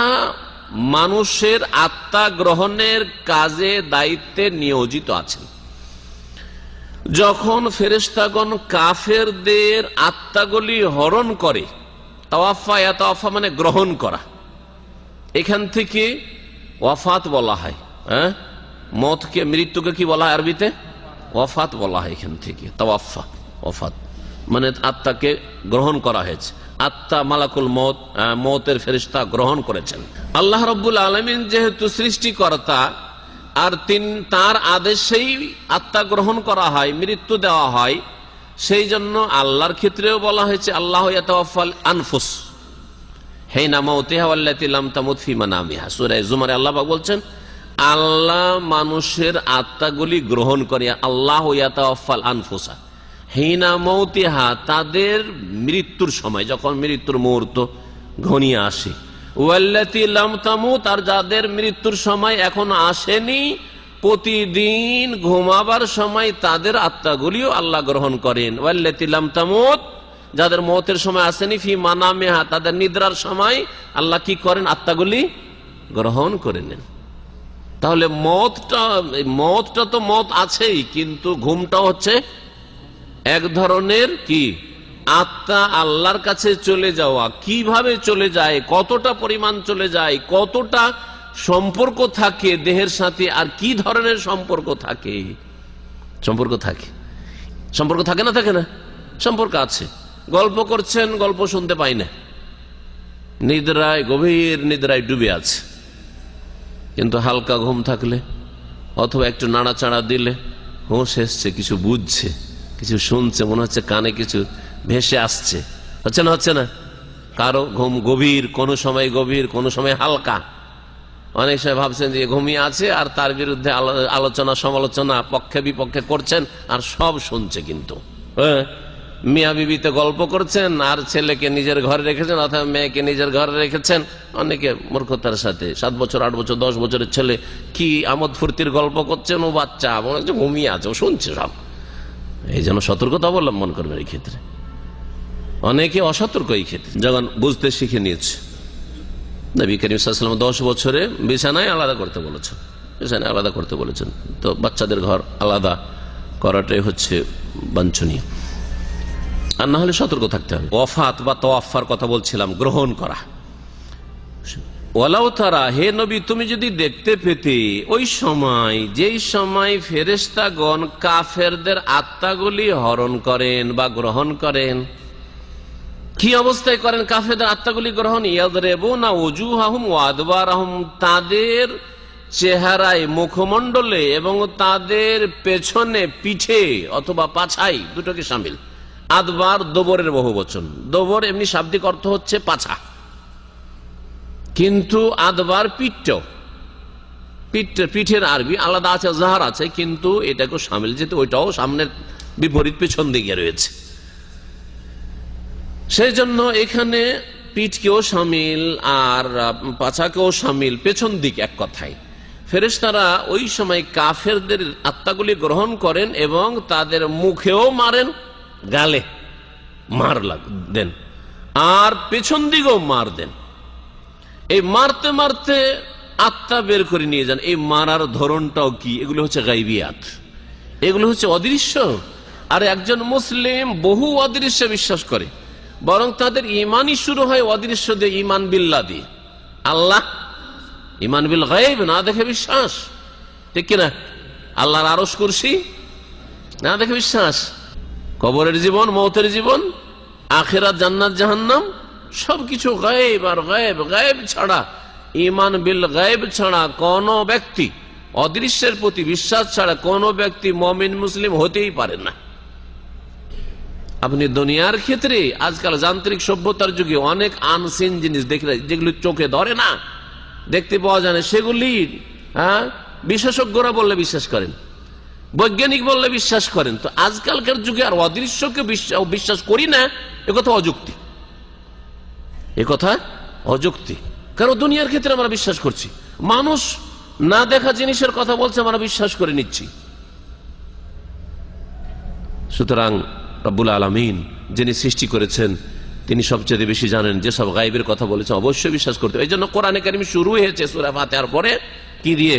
মানুষের আত্মা গ্রহণের কাজে দায়িত্বে নিয়োজিত আছেন, যখন ফেরেশতাগণ কাফেরদের আত্মাগুলি হরণ করে, তাওয়াফা মানে গ্রহণ করা, এখান থেকে ওয়াফাত বলা হয়। মতকে, মৃত্যুকে কি বলা হয় আরবিতে? ওয়াফাত বলা হয়। এখান থেকে তাওয়াফা, ওয়াফাত মানে আত্মাকে গ্রহণ করা হয়েছে, আত্মা মালাকুল মউত, মউতের ফেরেশতা গ্রহণ করেছেন। আল্লাহ রাব্বুল আলামিন যেহেতু সৃষ্টিকর্তা, আর তার আদেশেই আত্মা গ্রহণ করা হয়, মৃত্যু দেওয়া হয়, সেই জন্য আল্লাহর ক্ষেত্রেও বলা হয়েছে আল্লাহু ইয়াতাওয়াফাল আনফুস হিনা মাউতিহা ওয়াল্লাতী লাম তামুত ফি মানামিহা। সূরা জুমারে আল্লাহ পাক বলছেন, আল্লাহ মানুষের আত্মাগুলি গ্রহণ করে, আল্লাহু ইয়াতাওয়াফাল আনফুসা হিনা মাউতিহা, তাদের মৃত্যুর সময়, যখন মৃত্যুর মুহূর্ত ঘনিয়ে আসে, ওয়াল্লাতী লাম তামুত, আর যাদের মৃত্যুর সময় এখনো আসেনি, প্রতিদিন ঘুমাবার সময় তাদের আত্মাগুলিও আল্লাহ গ্রহণ করেন। ওয়াল্লাতী লাম তামুত, যাদের মওতের সময় আসেনি, ফি মানামিহা, তাদের নিদ্রার সময় আল্লাহ কি করেন? আত্মাগুলি গ্রহণ করে নেন। তাহলে মওতটা তো মওত আছেই, কিন্তু ঘুমটাও হচ্ছে এক ধরনের কি আত্মা আল্লাহর কাছে চলে যাওয়া। কিভাবে চলে যায়, কতটা পরিমাণ চলে যায়, কতটা সম্পর্ক থাকে দেহের সাথে, আর কি ধরনের সম্পর্ক থাকে? সম্পর্ক থাকে না? থাকে না? সম্পর্ক আছে। গল্প করছেন, গল্প শুনতে পাই না, নিদ্রায়, গভীর নিদ্রায় ডুবে আছে, কিন্তু হালকা ঘুম থাকলে অথবা একটু নাড়াচাড়া দিলে হুঁশ এসছে, কিছু বুঝছে, কিছু শুনছে, মনে হচ্ছে কানে কিছু ভেসে আসছে। হচ্ছে না? কারো ঘুম গভীর, কোনো সময় গভীর, কোনো সময় হালকা। অনেক সময় ভাবছেন যে ঘুমিয়ে আছে, আর তার বিরুদ্ধে আলোচনা সমালোচনা পক্ষে বিপক্ষে করছেন, আর সব শুনছে। কিন্তু মিয়া বিবিতে গল্প করছেন, আর ছেলেকে নিজের ঘরে রেখেছেন অথবা মেয়েকে নিজের ঘরে রেখেছেন। অনেকে মূর্খতার সাথে 7 বছর 8 বছর 10 বছরের ছেলে কি আমোদ ফুর্তির গল্প করছেন, ও বাচ্চা মনে হচ্ছে ঘুমিয়ে আছে, ও শুনছে সব। এই জন্য সতর্কতা অবলম্বন করবে এই ক্ষেত্রে। অনেকে অসতর্ক এই ক্ষেত্রে, যখন বুঝতে শিখে নিয়েছে। নবী করিম সাল্লাল্লাহু আলাইহি ওয়াসাল্লাম 10 বছরে বিছানায় আলাদা করতে বলেছেন, এখানে আলাদা করতে বলেছেন। তো বাচ্চাদের ঘর আলাদা করাটাই হচ্ছে বাঞ্ছনীয়, আর না হলে সতর্ক থাকতে হবে। ওয়াফাত বা তাওয়াফার কথা বলছিলাম, গ্রহণ করা। ওয়ালাউ তারা, হে নবী তুমি যদি দেখতে পেতে ওই সময়, যেই সময় ফেরেশতাগণ কাফেরদের আত্মাগুলি হরণ করেন বা গ্রহণ করেন। কি অবস্থায় করেন কাফেরদের আত্মাগুলি গ্রহণ? ইয়াদরিবুনা উজুহাহুম ওয়া আদবারাহুম, তাদের চেহারায়, মুখমণ্ডলে এবং তাদের পেছনে, পিঠে অথবা পাছায়, দুটোকে শামিল। আদবার দোবরের বহুবচন। দোবর এমনি শাব্দিক অর্থ হচ্ছে পাছা, কিন্তু আদবার পিঠের আরবি আলাদা আছে, জাহার আছে, কিন্তু এটাকে শামিল, যেহেতু ওইটাও সামনের বিপরীত পেছন দিকে রয়েছে, সেই জন্য এখানে পিঠকেও শামিল আর পাছাকেও শামিল, পেছন দিক এক কথায়। ফেরেশতারা ওই সময় কাফেরদের আত্মাগুলি গ্রহণ করেন এবং তাদের মুখেও মারেন, গালে মার দেন, আর পেছন দিকেও মার দেন। এই মারতে মারতে আত্মা বের করে নিয়ে যান। এই মারার ধরনটাও কি? এগুলো হচ্ছে গাইবিয়াত, এগুলো হচ্ছে অদৃশ্য। আর একজন মুসলিম বহু অদৃশ্য বিশ্বাস করে, বরং তাদের ইমানই শুরু হয় অদৃশ্য দিয়ে, ইমান বিল্লাহ দিয়ে। আল্লাহ, ইমান বিল গায়ব, না দেখে বিশ্বাস, ঠিক কিনা? আল্লাহর আরশ কুরসি না দেখে বিশ্বাস, কবরের জীবন, মওতের জীবন, আখিরাত, জান্নাত, জাহান্নাম, সবকিছু গায়েব। আর গায়েব ছাড়া, ইমান বিল গায়েব ছাড়া কোন ব্যক্তি, অদৃশ্যের প্রতি বিশ্বাস ছাড়া কোন ব্যক্তি মুমিন মুসলিম হতেই পারে না। আপনি দুনিয়ার ক্ষেত্রে আজকাল যান্ত্রিক সভ্যতার যুগে অনেক আনসিন জিনিস দেখলে, যেগুলি চোখে ধরে না, দেখতে পাওয়া যায় না, সেগুলি বিশেষজ্ঞরা বললে বিশ্বাস করেন, বৈজ্ঞানিক বললে বিশ্বাস করেন। তো আজকালকার যুগে আর অদৃশ্যকে বিশ্বাস করি না, একথা অযৌক্তিক, একথা অযৌক্তিক। কারণ দুনিয়ার ক্ষেত্রে আমরা বিশ্বাস করছি, মানুষ না দেখা জিনিসের কথা বলছে, আমরা বিশ্বাস করে নিচ্ছি। সুতরাং রব্বুল আলামিন যিনি সৃষ্টি করেছেন তিনি সবচেয়ে বেশি জানেন। যেসব গায়েবের কথা বলেছেন অবশ্যই বিশ্বাস করতে। এই জন্য কোরআনে কারীম শুরু হয়েছে সূরা ফাতিহার পরে কি দিয়ে?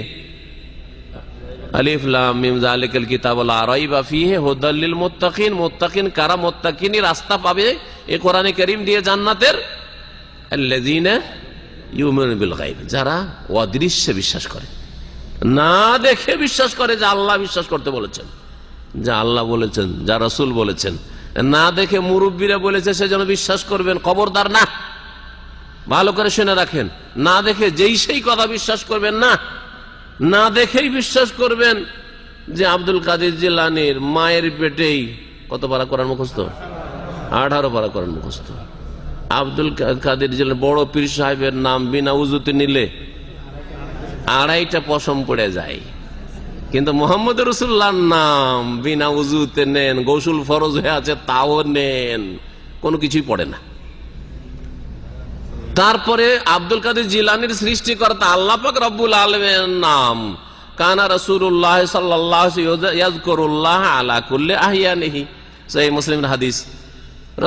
আলিফ লাম মিম যালিকাল কিতাবু লা রাইবা ফীহি হুদাল লিল মুত্তাকিন। মুত্তাকিন কারা? মুত্তাকিনই রাস্তা পাবে এই কোরআনে কারীম দিয়ে জান্নাতের। আল্লাযীনা ইউমিনুনা বিল গায়ব, যারা অদৃশ্যে বিশ্বাস করে, না দেখে বিশ্বাস করে। যে আল্লাহ বিশ্বাস করতে বলেছেন, যা আল্লাহ বলেছেন, যা রাসূল বলেছেন, না দেখে মুরব্বীরা বলেছে সেজন্য বিশ্বাস করবেন, খবরদার না। ভালো করে শুনে রাখেন, না দেখে যেই সেই কথা বিশ্বাস করবেন না। না দেখেই বিশ্বাস করবেন যে আব্দুল কাদের জিলানীর মায়ের পেটেই কত পারা কোরআন মুখস্থ? 18 পারা কোরআন মুখস্থ। আব্দুল কাদের জিলানী বড় পীর সাহেবের নাম বিনা উজুতে নিলে 2.5টা পশম পড়ে যায়, কিন্তু মোহাম্মদ রাসূলুল্লাহর নাম বিনা উজুতে নেন, গোসল ফরজ হয়ে আছে তাও নেন, কোনো কিছুই পড়ে না। তারপরে আব্দুল কাদের জিলানীর সৃষ্টিকর্তা আল্লাহ পাক রব্বুল আলামিনের নাম কানা রাসূলুল্লাহ সাল্লাল্লাহু আলাইহি ওয়াসাল্লাম ইয়াযকুরুল্লাহ আলা কুল্লি আহইয়ানিহি, সহিহ মুসলিমের হাদিস।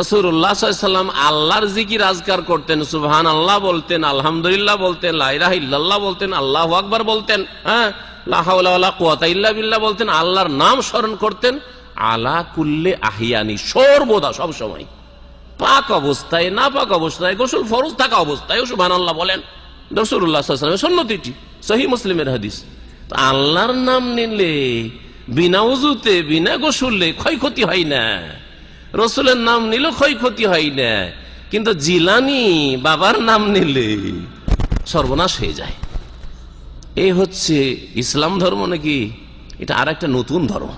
রাসূলুল্লাহ সাল্লাল্লাহু আলাইহি ওয়াসাল্লাম আল্লাহর জিকির আজকার করতেন, সুবহানাল্লাহ বলতেন, আলহামদুলিল্লাহ বলতেন, লা ইলাহা ইল্লাল্লাহ বলতেন, আল্লাহু আকবার বলতেন, লা হাওলা ওয়ালা কুওয়াতা ইল্লা বিল্লাহ বলতেন, আল্লাহর নাম স্মরণ করতেন আলা কুল্লি আহইয়ানি, সর্বদা, সব সময়, পাক অবস্থায়, না পাক অবস্থায়, গোসল ফরজ থাকা অবস্থায় সুবহানাল্লাহ বলেন। রাসূলুল্লাহ সাল্লাল্লাহু আলাইহি ওয়াসাল্লামের সুন্নতি, সহিহ মুসলিমের হাদিস। তো আল্লাহর নাম নিলে বিনা উযুতে, বিনা গোসলে ক্ষয়ক্ষতি হয় না, রাসূলের নাম নিলে ক্ষয়ক্ষতি হয় না, কিন্তু জিলানী বাবার নাম নিলে সর্বনাশ হয়ে যায়। এই হচ্ছে ইসলাম ধর্ম নাকি? এটা আর একটা নতুন ধর্ম,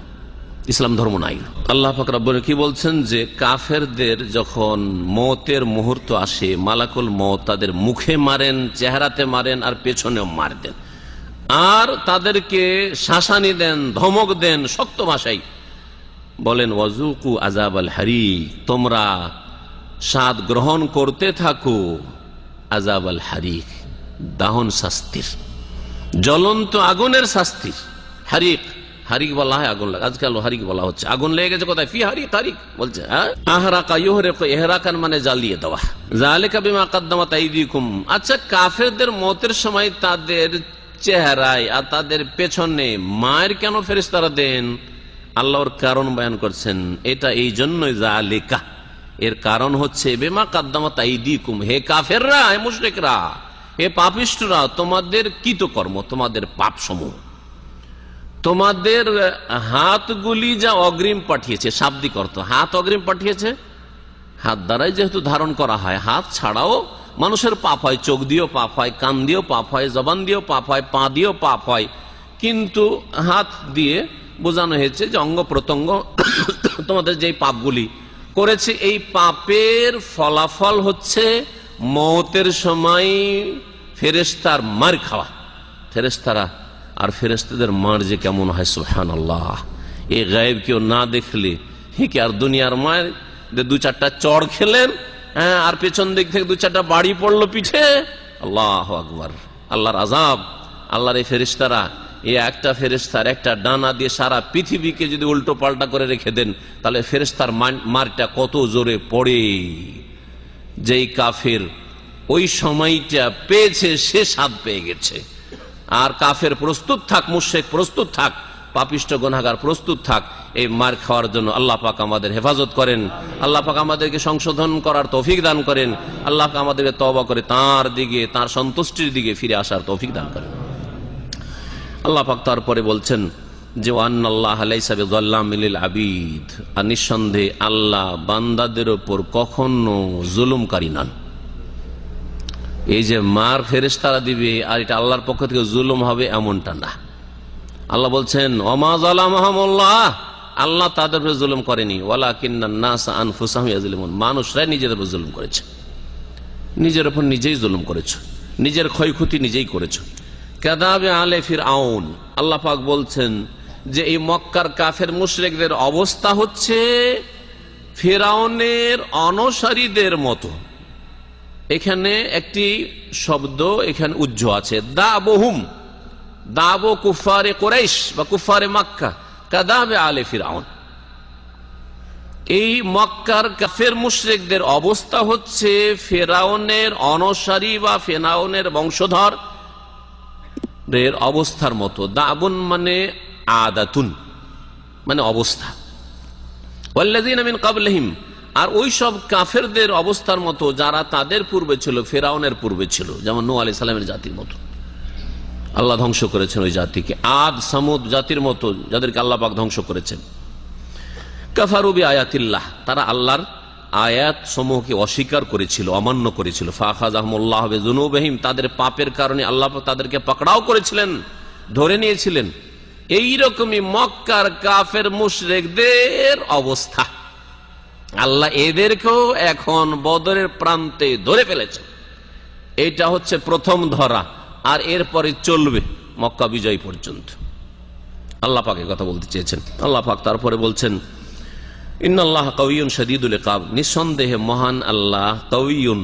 ইসলাম ধর্ম নাই। আল্লাহ পাক রব্বুল কি বলছেন যে কাফেরদের যখন মওতের মুহূর্ত আসে, মালাকুল মওত তাদের মুখে মারেন, চেহারাতে মারেন, আর পেছনেও মার দেন, আর তাদেরকে শাসানি দেন, ধমক দেন শক্ত ভাষায়। বলেন ওয়াজুকু আযাবাল হারিক, তোমরা স্বাদ গ্রহণ করতে থাকো আযাবাল হারিক, দাহন শাস্তির, জ্বলন্ত আগুনের শাস্তির। হারিক, হারিক বলা হয় আগুন লাগে, আজকাল হারিক বলা হচ্ছে, আগুন লেগে গেছে কোথায়? ফি হারিক, হারিক বলছে। আহরাকা ইউহরিকু, ইহরাকান মানে জ্বালিয়ে দেওয়া। যালিকা বিমা কাদ্দামাত আইদিকুম। আচ্ছা, কাফেরদের মওতের সময় তাদের চেহারায় আর তাদের পেছনে মায়ের কেন ফেরেশতারা দেন? আল্লাহর কারণ বয়ান করছেন, এটা এই জন্যই জালিকা, এর কারণ হচ্ছে বেমা কাদ্দামাত আইদিকুম, হে কাফেররা, হে মুশরিকরা, হে পাপিষ্ঠরা, তোমাদের কৃতকর্ম, তোমাদের পাপ সমূহ, তোমাদের হাতগুলি যা অগ্রিম পাঠিয়েছে, শাব্দিক অর্থ, হাত অগ্রিম পাঠিয়েছে, হাত দ্বারাই যেহেতু ধারণ করা হয়, হাত ছাড়াও মানুষের পাপ হয়, চোখ দিয়েও পাপ হয়, কান দিয়েও পাপ হয়, জবান দিয়েও পাপ হয়, পা দিয়েও পাপ হয়, কিন্তু হাত দিয়ে বোঝানো হয়েছে যে অঙ্গ প্রত্যঙ্গ তোমাদের যেই পাপগুলি করেছে, এই পাপের ফলাফল হচ্ছে মওতের সময় ফেরেশতার মার খাওয়া। ফেরেশতারা আর ফেরেশতাদের মার যে কেমন হয়, সুবহানাল্লাহ! এই গায়েব কেউ না দেখলে কি আর দুনিয়ার মায়ের দু চারটা চড় খেলেন, হ্যাঁ, আর পেছন দিক থেকে দু চারটা বাড়ি পড়লো পিঠে, আল্লাহু আকবার! আল্লাহর আযাব। আল্লাহর এই ফেরেশতারা, এই একটা ফেরেশতার একটা ডানা দিয়ে সারা পৃথিবীকে যদি উল্টো পাল্টা করে রেখে দেন, তাহলে ফেরেশতার মারটা কত জোরে পড়ে। যেই কাফের ওই সময়টা পেয়েছে, সে স্বাদ পেয়ে গেছে। আর কাফের প্রস্তুত থাক, মুশরিক প্রস্তুত থাক, পাপিষ্ঠ গুনাহগার প্রস্তুত থাক এই মার খাওয়ার জন্য। আল্লাহ পাক আমাদের হেফাজত করেন, আল্লাহ পাক আমাদেরকে সংশোধন করার তৌফিক দান করেন, আল্লাহ পাক আমাদেরকে তওবা করে তাঁর দিকে, তাঁর সন্তুষ্টির দিকে ফিরে আসার তৌফিক দান করেন। আল্লাহ পাক তারপরে বলছেন যে আন্নাল্লাহা লাইসা বিযাল্লামিল লিল আবিদ, আর নিঃসন্দেহে আল্লাহ বান্দাদের উপর কখনো জুলুমকারী নন। এই যে মার ফেরেশতারা দিবে আর এটা আল্লাহর পক্ষ থেকে জুলুম হবে এমনটা না। আল্লাহ বলছেন ওমা যালামাহুমুল্লাহ, আল্লাহ তাদের উপর জুলুম করেনি, ওয়ালাকিন্নান নাসা আনফুসাহুম ইয়াজলিমুন, মানুষরাই নিজেদের উপর জুলুম করেছে, নিজের উপর নিজেই জুলুম করেছে, নিজের ক্ষয়ক্ষতি নিজেই করেছে। কাযাবে আলে ফিরআউন, আল্লাহ পাক বলছেন যে এই মক্কার কাফের মুশরিকদের অবস্থা হচ্ছে ফিরআউনের অনুসারীদের মতো। এখানে একটি শব্দ এখানে উজ্জ আছে, দাবহুম, দাবো কুফারে কুরাইশ বা কুফারে মক্কা, কাযাবে আলে ফিরআউন। এই মক্কার কাফের মুশরিকদের অবস্থা হচ্ছে ফিরআউনের অনুসারী বা ফিরআউনের বংশধর এর অবস্থার মতো। দাবুন মানে আদাতুন, মানে অবস্থা। ওয়াল্লাযীনা মিন ক্বাবলিহিম, আর ওই সব কাফেরদের অবস্থার মতো যারা তাদের পূর্বে ছিল, ফিরআউনের পূর্বে ছিল, যেমন নূহ আলাইহিস সালামের জাতির মতো। আল্লাহ ধ্বংস করেছেন ওই জাতিকে, আদ সামুদ জাতির মতো, যাদেরকে আল্লাহ পাক ধ্বংস করেছেন। কাফারু বিআয়াতিল্লাহ, তারা আল্লাহর আয়াত সমূহকে অস্বীকার করেছিল, অমান্য করেছিল। ফাখাযাহুমুল্লাহু বিযুনুবিহিম, তাদের পাপের কারণে আল্লাহ তাদেরকে পাকড়াও করেছিলেন, ধরে নিয়েছিলেন। এইরকমই মক্কার কাফের মুশরিকদের অবস্থা। আল্লাহ এদেরকেও এখন বদরের প্রান্তে ধরে ফেলেছে। এইটা হচ্ছে প্রথম ধরা, আর এরপরে চলবে মক্কা বিজয় পর্যন্ত। আল্লাহ পাক কথা বলতে চেয়েছেন। আল্লাহ পাক তারপরে বলছেন ইন্নাল্লাহা কাওয়িয়্যুন শাদীদুল ইকাব, নিঃসন্দেহে মহান আল্লাহ কাওয়িয়্যুন,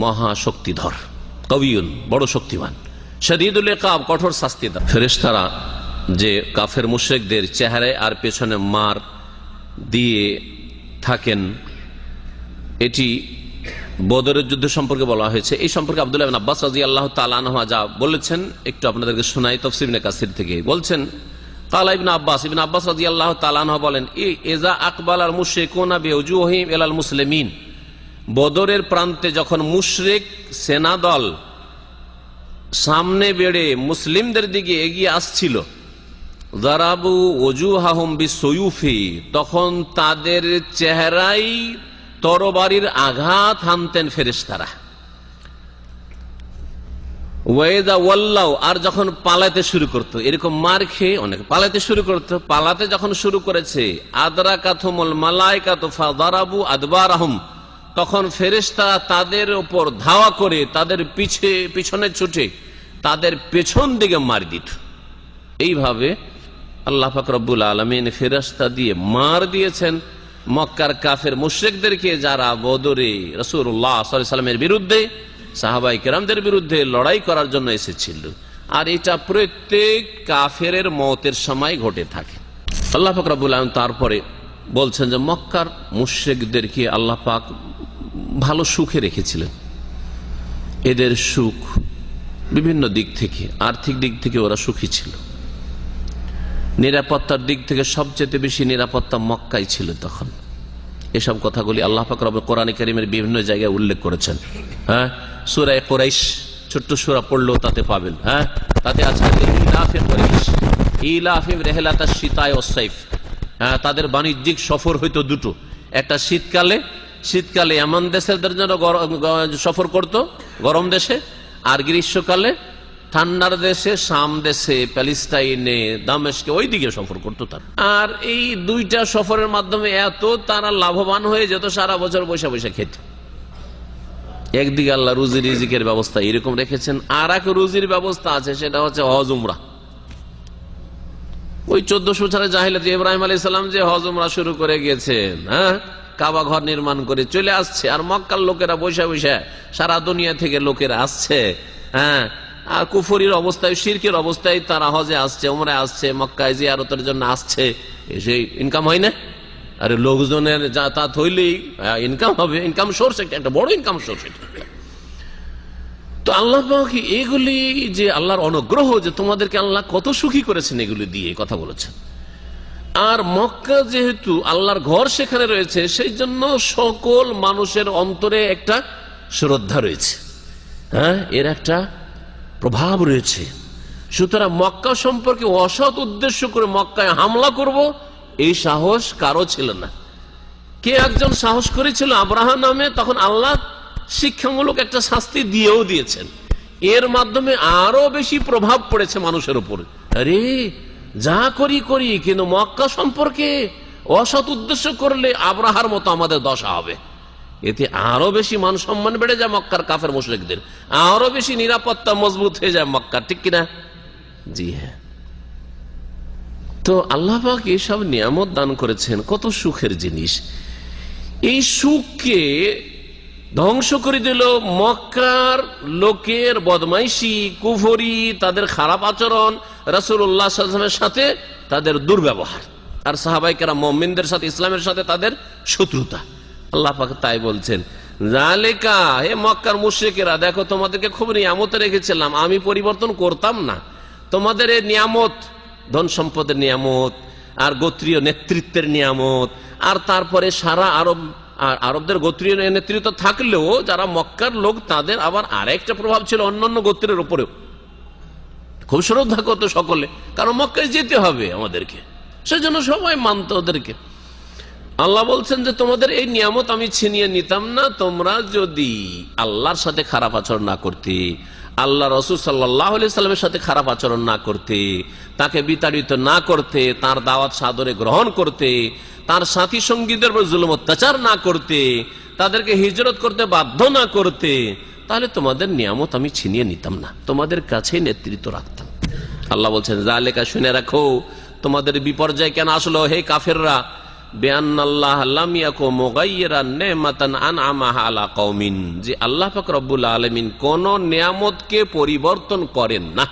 মহা শক্তিধর, কাওয়িয়্যুন বড় শক্তিমান, শাদীদুল ইকাব কঠোর শাস্তিদার। ফেরেশতারা যে কাফের মুশরিকদের চেহারায় আর পেছনে মার দিয়ে থাকেন, এটি বদরের যুদ্ধ সম্পর্কে বলা হয়েছে। এই সম্পর্কে আব্দুল্লাহ ইবনে আব্বাস রাদিয়াল্লাহু তাআলা আনহু যা বলেছেন একটু আপনাদেরকে শোনাই। তাফসীর ইবনে কাসির থেকে বলছেন, কালা ইবনে আব্বাস রাদিয়াল্লাহু তাআলা আনহু বলেন, ইযা আকবালাল মুশরিকুনা বিউজুহিম ইলাল মুসলিমিন, বদরের প্রান্তে যখন মুশরিক সেনাদল সামনে বেড়ে মুসলিমদের দিকে এগিয়ে আসছিল, যারাবু ওজুহাহুম বিসুয়ুফি, তখন তাদের চেহারায় তরবারির আঘাত হানতেন ফেরেশতারা। ওয়াইদা ওয়াল্লাউ, আর যখন পালাতে শুরু করত, এরকম মার খেয়ে অনেক পালাতে শুরু করত, পালাতে যখন শুরু করেছে, আদরাকাতুমুল মালাইকাতু ফাদারাবু আদবারাহুম, তখন ফেরেশতারা তাদের উপর ধাওয়া করে তাদের পিছনে ছুটে তাদের পেছন দিকে মার দিত। এইভাবে আল্লাহ পাক রব্বুল আলামিন ফেরেশতা দিয়ে মার দিয়েছেন মক্কার কাফের মুশরিকদেরকে, যারা বদরে রাসূলুল্লাহ সাল্লাল্লাহু আলাইহি ওয়াসাল্লামের বিরুদ্ধে, সাহাবায়ে কেরামদের বিরুদ্ধে লড়াই করার জন্য এসেছিল। আর এটা প্রত্যেক কাফেরের মওতের সময় ঘটে থাকে। আল্লাহ পাক রব্বুল আলামিন তারপরে বলছেন যে মক্কার মুশরিকদেরকে আল্লাহ পাক ভালো সুখে রেখেছিলেন। এদের সুখ বিভিন্ন দিক থেকে, আর্থিক দিক থেকে ওরা সুখী ছিল। নিরাপত্তার দিক থেকে সবচেয়ে বেশি নিরাপত্তা মক্কায় ছিল তখন। এসব কথাগুলি আল্লাহ পাক রব্বুল কোরআন কারীমের বিভিন্ন জায়গায় উল্লেখ করেছেন। হ্যাঁ, সূরা কুরাইশ ছোট্ট সূরা পড়লেও তাতে পাবেন। হ্যাঁ, তাতে আছে ইলাফি কুরাইশ ইলাফিম রিহলাতাশ শিতায় ওয়াস সাইফ। হ্যাঁ, তাদের বাণিজ্যিক সফর হইতো দুটো, একটা শীতকালে এমন দেশের জন্য সফর করত গরম দেশে, আর গ্রীষ্মকালে ঠান্ডার দেশে শাম দেশে, প্যালেস্টাইনে, দামেস্কে ওই দিকে সফর করতো তার। আর এই দুইটা সফরের মাধ্যমে এত তারা লাভবান হয়ে যেত, সারা বছর বৈশা বৈশা খেত। একদিকে আল্লাহ রুজি রিজিকের ব্যবস্থা এরকম রেখেছেন, আর এক রুজির ব্যবস্থা আছে, সেটা হচ্ছে হজ উমরা। ওই 1400 সালে জাহিলিয়াতে ইব্রাহিম আলাইহিস সালাম যে হজ উমরা শুরু করে গিয়েছেন, হ্যাঁ, কাবা ঘর নির্মাণ করে চলে আসছে, আর মক্কার লোকেরা বৈশা বৈশা সারা দুনিয়া থেকে লোকেরা আসছে। হ্যাঁ, আর কুফরির অবস্থায়, শিরকের অবস্থায় তারা হজে আসছে, উমরায় আসছে, মক্কায় জিয়ারতের জন্য আসছে। এসে ইনকাম হয় না? আরে লোকজনের যাতায়াত হইলেই ইনকাম হবে, ইনকাম সোর্স একটা বড় ইনকাম সোর্স। তো আল্লাহ পাক এগুলি যে আল্লাহর অনুগ্রহ, যে তোমাদেরকে আল্লাহ কত সুখী করেছেন এগুলি দিয়ে কথা বলেছেন। আর মক্কা যেহেতু আল্লাহর ঘর সেখানে রয়েছে, সেই জন্য সকল মানুষের অন্তরে একটা শ্রদ্ধা রয়েছে। হ্যাঁ, এর একটা প্রভাব রয়েছে। সুতরাং মক্কা সম্পর্কে অসৎ উদ্দেশ্য করে মক্কায় হামলা করব, এই সাহস কারো ছিল না। কে একজন সাহস করেছিল আব্রাহা নামে, তখন আল্লাহ শিক্ষামূলক একটা শাস্তি দিয়েও দিয়েছেন। এর মাধ্যমে আরো বেশি প্রভাব পড়েছে মানুষের উপর। আরে যা করি কিন্তু মক্কা সম্পর্কে অসৎ উদ্দেশ্য করলে আব্রাহার মতো আমাদের দশা হবে। এতে আরো বেশি মান সম্মান বেড়ে যায় মক্কার কাফের মুশরিকদের, আরো বেশি নিরাপত্তা মজবুত হয়ে যায় মক্কার, ঠিক কিনা? জি হ্যাঁ। তো আল্লাহ পাক এইসব নিয়ামত দান করেছেন, কত সুখের জিনিস। এই সুখকে ধ্বংস করে দিল মক্কার লোকের বদমাইশি, কুফরি, তাদের খারাপ আচরণ, রাসূলুল্লাহ সাল্লাল্লাহু আলাইহি ওয়াসাল্লামের সাথে তাদের দুর্ব্যবহার, আর সাহাবায়ে কেরাম মুমিনদের সাথে, ইসলামের সাথে তাদের শত্রুতা। আল্লাহ পাক তাই বলছেন, যালিকা, হে মক্কার মুশরিকেরা, দেখো তোমাদেরকে খুব নিয়ামতে রেখেছিলাম, আমি পরিবর্তন করতাম না। তোমাদের এই নিয়ামত, ধন সম্পদের নিয়ামত, আর গোত্রীয় নেতৃত্বের নিয়ামত, আর তারপরে সারা আরবদের গোত্রীয় নেতৃত্ব থাকলেও যারা মক্কার লোক, তাদের আবার আরেকটা প্রভাব ছিল অন্যান্য গোত্রের উপরেও। খুব শ্রদ্ধা করতো সকলে, কারণ মক্কায় যেতে হবে আমাদেরকে, সেজন্য সবাই মানত ওদেরকে। আল্লাহ বলছেন যে তোমাদের এই নিয়ামত আমি ছিনিয়ে নিতাম না, তোমরা যদি আল্লাহর সাথে খারাপ আচরণ না করতে, আল্লাহ রাসূল সাল্লাল্লাহু আলাইহি সাল্লামের সাথে খারাপ আচরণ না করতে, তাকে বিতাড়িত না করতে, তার দাওয়াত সাদরে গ্রহণ করতে, তার সাথী সঙ্গীদের উপর জুলুম অত্যাচার না করতে, তাদেরকে হিজরত করতে বাধ্য না করতে, তাহলে তোমাদের নিয়ামত আমি ছিনিয়ে নিতাম না, তোমাদের কাছে নেতৃত্ব রাখতাম। আল্লাহ বলছেন, যালিকা, শুনে রাখো, তোমাদের বিপর্যয় কেন আসলো হে কাফেররা, বিআন্নাল্লাহ লাম ইয়াকু মুগায়্যিরান নি'মাতান আন'আমাহা আলা কওমিন, যে আল্লাহ পাক রব্বুল আলামিন কোন নিয়ামতকে পরিবর্তন করেন না।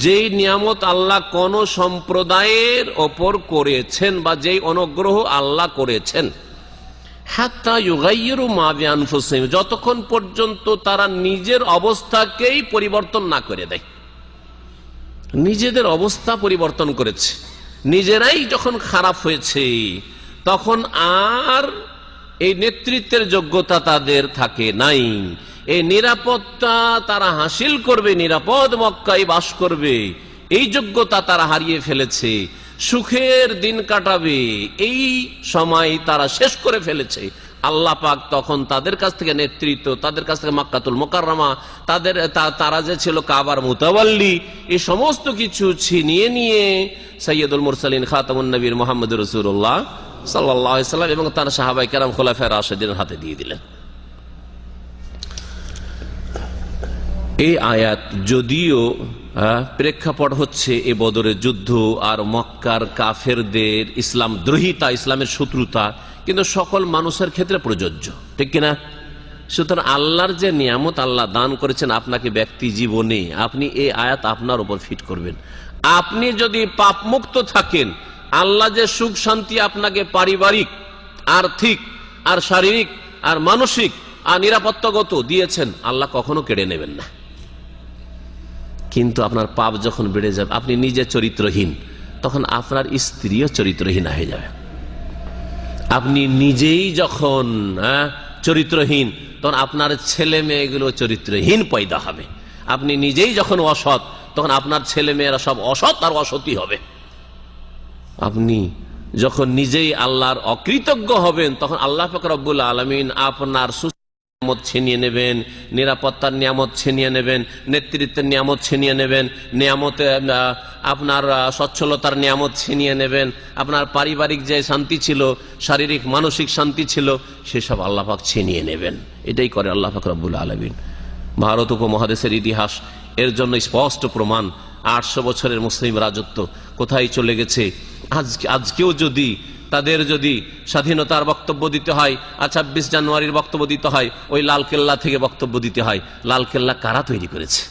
যেই নিয়ামত আল্লাহ কোন সম্প্রদায়ের ওপর করেছেন, বা যেই অনুগ্রহ আল্লাহ করেছেন, হাত্তা ইউগায়্যিরু মা বিআনফুসিহিম, যতক্ষণ পর্যন্ত তারা নিজের অবস্থাকেই পরিবর্তন না করে দেয়। নিজেদের অবস্থা পরিবর্তন করেছে, নিজেরাই যখন খারাপ হয়েছে, তখন আর এই নেতৃত্বের যোগ্যতা তাদের থাকে নাই। এই নিরাপত্তা তারা হাসিল করবে, নিরাপদ মক্কায় বাস করবে, এই যোগ্যতা তারা হারিয়ে ফেলেছে। সুখের দিন কাটাবে, এই সময় তারা শেষ করে ফেলেছে। আল্লাহ পাক তখন তাদের কাছ থেকে নেতৃত্ব, তাদের কাছ থেকে মক্কাতুল মুকাররমা, তারা যে ছিল কাবার মুতাওয়াল্লি, এই সমস্ত কিছু ছিনিয়ে নিয়ে সাইয়্যিদুল মুরসালিন খাতামুন নবীর মুহাম্মদুর রাসূলুল্লাহ সাল্লাল্লাহু আলাইহি সাল্লাম এবং তার সাহাবায়ে কেরাম খুলাফায়ে রাশিদিনের হাতে দিয়ে দিলেন। এই আয়াত যদিও প্রেক্ষাপট হচ্ছে এ বদরের যুদ্ধ আর মক্কার কাফেরদের ইসলাম দ্রোহিতা, ইসলামের শত্রুতা, কিন্তু সকল মানুষের ক্ষেত্রে প্রযোজ্য, ঠিক কিনা? সুতরাং আল্লাহর যে নিয়ামত আল্লাহ দান করেছেন আপনাকে ব্যক্তি জীবনে, আপনি এই আয়াত আপনার উপর ফিট করবেন। আপনি যদি পাপমুক্ত থাকেন, আল্লাহ যে সুখ শান্তি আপনাকে পারিবারিক, আর্থিক, আর শারীরিক, আর মানসিক, আর নিরাপত্তাগত দিয়েছেন, আল্লাহ কখনো কেড়ে নেবেন না। কিন্তু আপনার পাপ যখন বেড়ে যাবে, আপনি নিজে চরিত্রহীন, তখন আপনার স্ত্রীও চরিত্রহীন হয়ে যাবে। আপনি নিজেই যখন চরিত্রহীন, তখন আপনার ছেলে মেয়েগুলো চরিত্রহীন পয়দা হবে। আপনি নিজেই যখন অসৎ, তখন আপনার ছেলে মেয়েরা সব অসৎ আর অসৎই হবে। আপনি যখন নিজেই আল্লাহর অকৃতজ্ঞ হবেন, তখন আল্লাহ পাক রব্বুল আলামিন আপনার নিয়ামত ছিনিয়ে নেবেন, নিরাপত্তার নিয়ামত ছিনিয়ে নেবেন, নেতৃত্বের নিয়ামত ছিনিয়ে নেবেন, নিয়ামতে আপনার সচ্ছলতার নিয়ামত ছিনিয়ে নেবেন, আপনার পারিবারিক যে শান্তি ছিল, শারীরিক মানসিক শান্তি ছিল, সেসব আল্লাহ পাক ছিনিয়ে নেবেন। এটাই করে আল্লাহ পাক রব্বুল আলামিন। ভারত উপমহাদেশের ইতিহাস এর জন্য স্পষ্ট প্রমাণ। 800 বছরের মুসলিম রাজত্ব কোথায় চলে গেছে। আজকেও যদি তাদের যদি স্বাধীনতার বক্তব্য দিতে হয়, 26 জানুয়ারির বক্তব্য দিতে হয়, ওই লালকেল্লা থেকে বক্তব্য দিতে হয়। লালকেল্লা কারা তৈরি করেছে?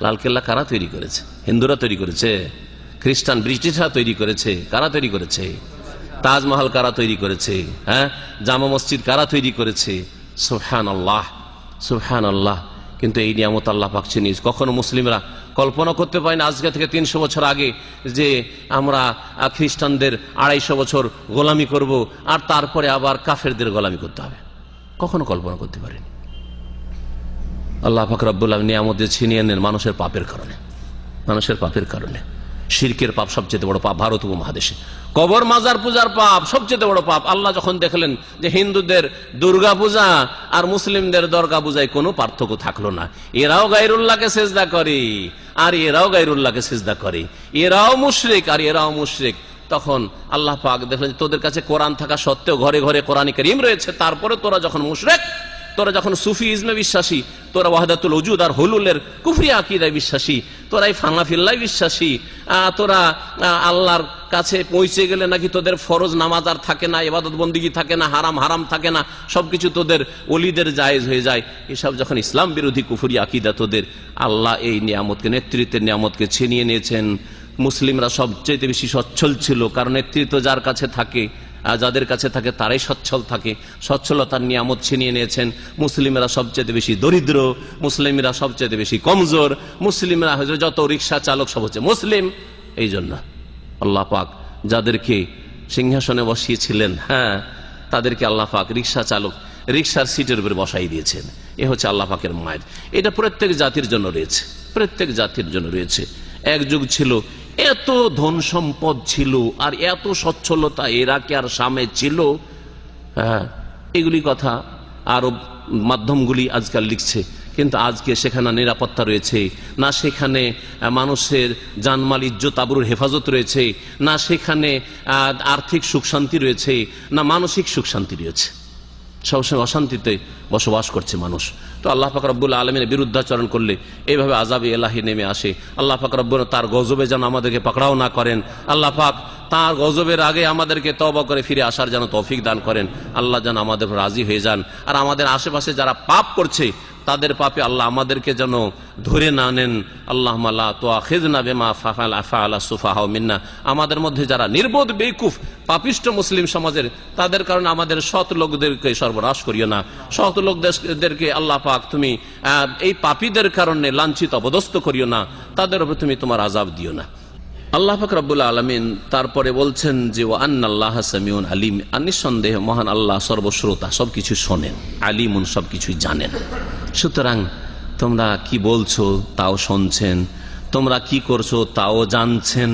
লালকেল্লা কারা তৈরি করেছে? হিন্দুরা তৈরি করেছে? খ্রিস্টান ব্রিটিশরা তৈরি করেছে? কারা তৈরি করেছে? তাজমহল কারা তৈরি করেছে? জামা মসজিদ কারা তৈরি করেছে? সুবহানাল্লাহ, সুবহানাল্লাহ। কিন্তু এই নিয়ামত আল্লাহ পাক ছিনিয়ে। কখনো মুসলিমরা কল্পনা করতে পারে না আজকে থেকে 300 বছর আগে যে আমরা খ্রিস্টানদের 250 বছর গোলামি করব, আর তারপরে আবার কাফেরদের গোলামি করতে হবে। কখনো কল্পনা করতে পারেনি। আল্লাহ পাক রব্বুল আলামিন নিয়ামত ছিনিয়ে নেন মানুষের পাপের কারণে, মানুষের পাপের কারণে। শিরকের পাপ সবচেয়ে বড় পাপ ভারত উপমহাদেশে। কবর মাজার পূজার পাপ সবচেয়ে বড় পাপ। আল্লাহ যখন দেখলেন যে হিন্দুদের দুর্গা পূজা আর মুসলিমদের দরগা পূজায় কোনো পার্থক্য থাকলো না, এরাও গায়রুল্লাহকে সিজদা করে আর এরাও গায়রুল্লাহকে সিজদা করে, এরাও মুশরিক আর এরাও মুশরিক, তখন আল্লাহ পাক দেখলেন তোদের কাছে কোরআন থাকা সত্ত্বেও ঘরে ঘরে কোরআন কারীম রয়েছে, তারপরে তোরা যখন মুশরিক, তোরা যখন সুফি ইজমে বিশ্বাসী, তোরা ওয়াহদাতুল ওজুদ আর হুলুলের কুফরি আকীদায় বিশ্বাসী, তোরা এই ফানাফিল্লাহ বিশ্বাসী, তোরা আল্লাহর কাছে পৌঁছে গেলে নাকি তোদের ফরজ নামাজ আর থাকে না, ইবাদত বন্দিগি থাকে না, হারাম হারাম থাকে না, সবকিছু তোদের ওলিদের জায়েজ হয়ে যায়। এসব যখন ইসলাম বিরোধী কুফরি আকীদা তোদের, আল্লাহ এই নিয়ামতকে, নেতৃত্বের নিয়ামতকে ছিনিয়ে নিয়েছেন। মুসলিমরা সবচেয়ে বেশি সচ্ছল ছিল, কারণ নেতৃত্ব যার কাছে থাকে, যাদের কাছে থাকে তারাই সচ্ছল থাকে। সচ্ছলতার নিয়ামত ছিনিয়ে নিয়েছেন। মুসলিমরা সবচেয়ে বেশি দরিদ্র, মুসলিমরা সবচেয়ে বেশি কমজোর, মুসলিমরা হচ্ছে যত রিক্সা চালক সব হচ্ছে মুসলিম। এই জন্য আল্লাহ পাক যাদেরকে সিংহাসনে বসিয়েছিলেন, তাদেরকে আল্লাহ পাক রিক্সা চালক, রিক্সার সিটের উপরে বসাই দিয়েছেন। এ হচ্ছে আল্লাহ পাকের মায়ের। এটা প্রত্যেক জাতির জন্য রয়েছে, প্রত্যেক জাতির জন্য রয়েছে। এক যুগ ছিল এত ধন সম্পদ ছিল আর এত সচ্ছলতা এরাকে আর সামে ছিল, এগুলি কথা আরব মাধ্যমগুলি আজকাল লিখছে, কিন্তু আজকে সেখানে নিরাপত্তা রয়েছে না, সেখানে মানুষের জানমাল ইজ্জত আবরুর হেফাজত রয়েছে না, সেখানে আর্থিক সুখ শান্তি রয়েছে না, মানসিক সুখ শান্তি রয়েছে। সবসময় অশান্তিতে বসবাস করছে মানুষ। তো আল্লাহ পাক রব্বুল আলামিনের বিরুদ্ধাচরণ করলে এইভাবে আযাবে ইলাহি নেমে আসে। আল্লাহ পাক রব্বুল তার গজবে যেন আমাদেরকে পাকড়াও না করেন। আল্লাহ পাক তার গজবের আগে আমাদেরকে তওবা করে ফিরে আসার যেন তৌফিক দান করেন। আল্লাহ যেন আমাদের রাজি হয়ে যান। আর আমাদের আশেপাশে যারা পাপ করছে তাদের পাপে আল্লাহ আমাদেরকে যেন ধরে না নেন। আল্লাহুম্মা লা তুআখিযনা বিমা ফাআলা সুফাহা মিন্না। আমাদের মধ্যে যারা নির্বোধ বেকুফ পাপিষ্ট মুসলিম সমাজের, তাদের কারণে আমাদের সৎ লোকদেরকে সর্বনাশ করিও না। সৎ লোকদেরকে আল্লাহ পাক তুমি এই পাপীদের কারণে লাঞ্ছিত অপদস্থ করিও না, তাদের উপর তুমি তোমার আযাব দিও না। আল্লাহ পাক রব্বুল আলামিন তারপরে বলছেন যে ওয়া আন্নাল্লাহা সামিউন আলিম, নিঃসন্দেহে মহান আল্লাহ সর্বশ্রোতা, সবকিছু শোনেন, আলিমুন সবকিছুই জানেন। সুতরাং তোমরা কি বলছো তাও শুনছেন, তোমরা কি করছো তাও জানছেন।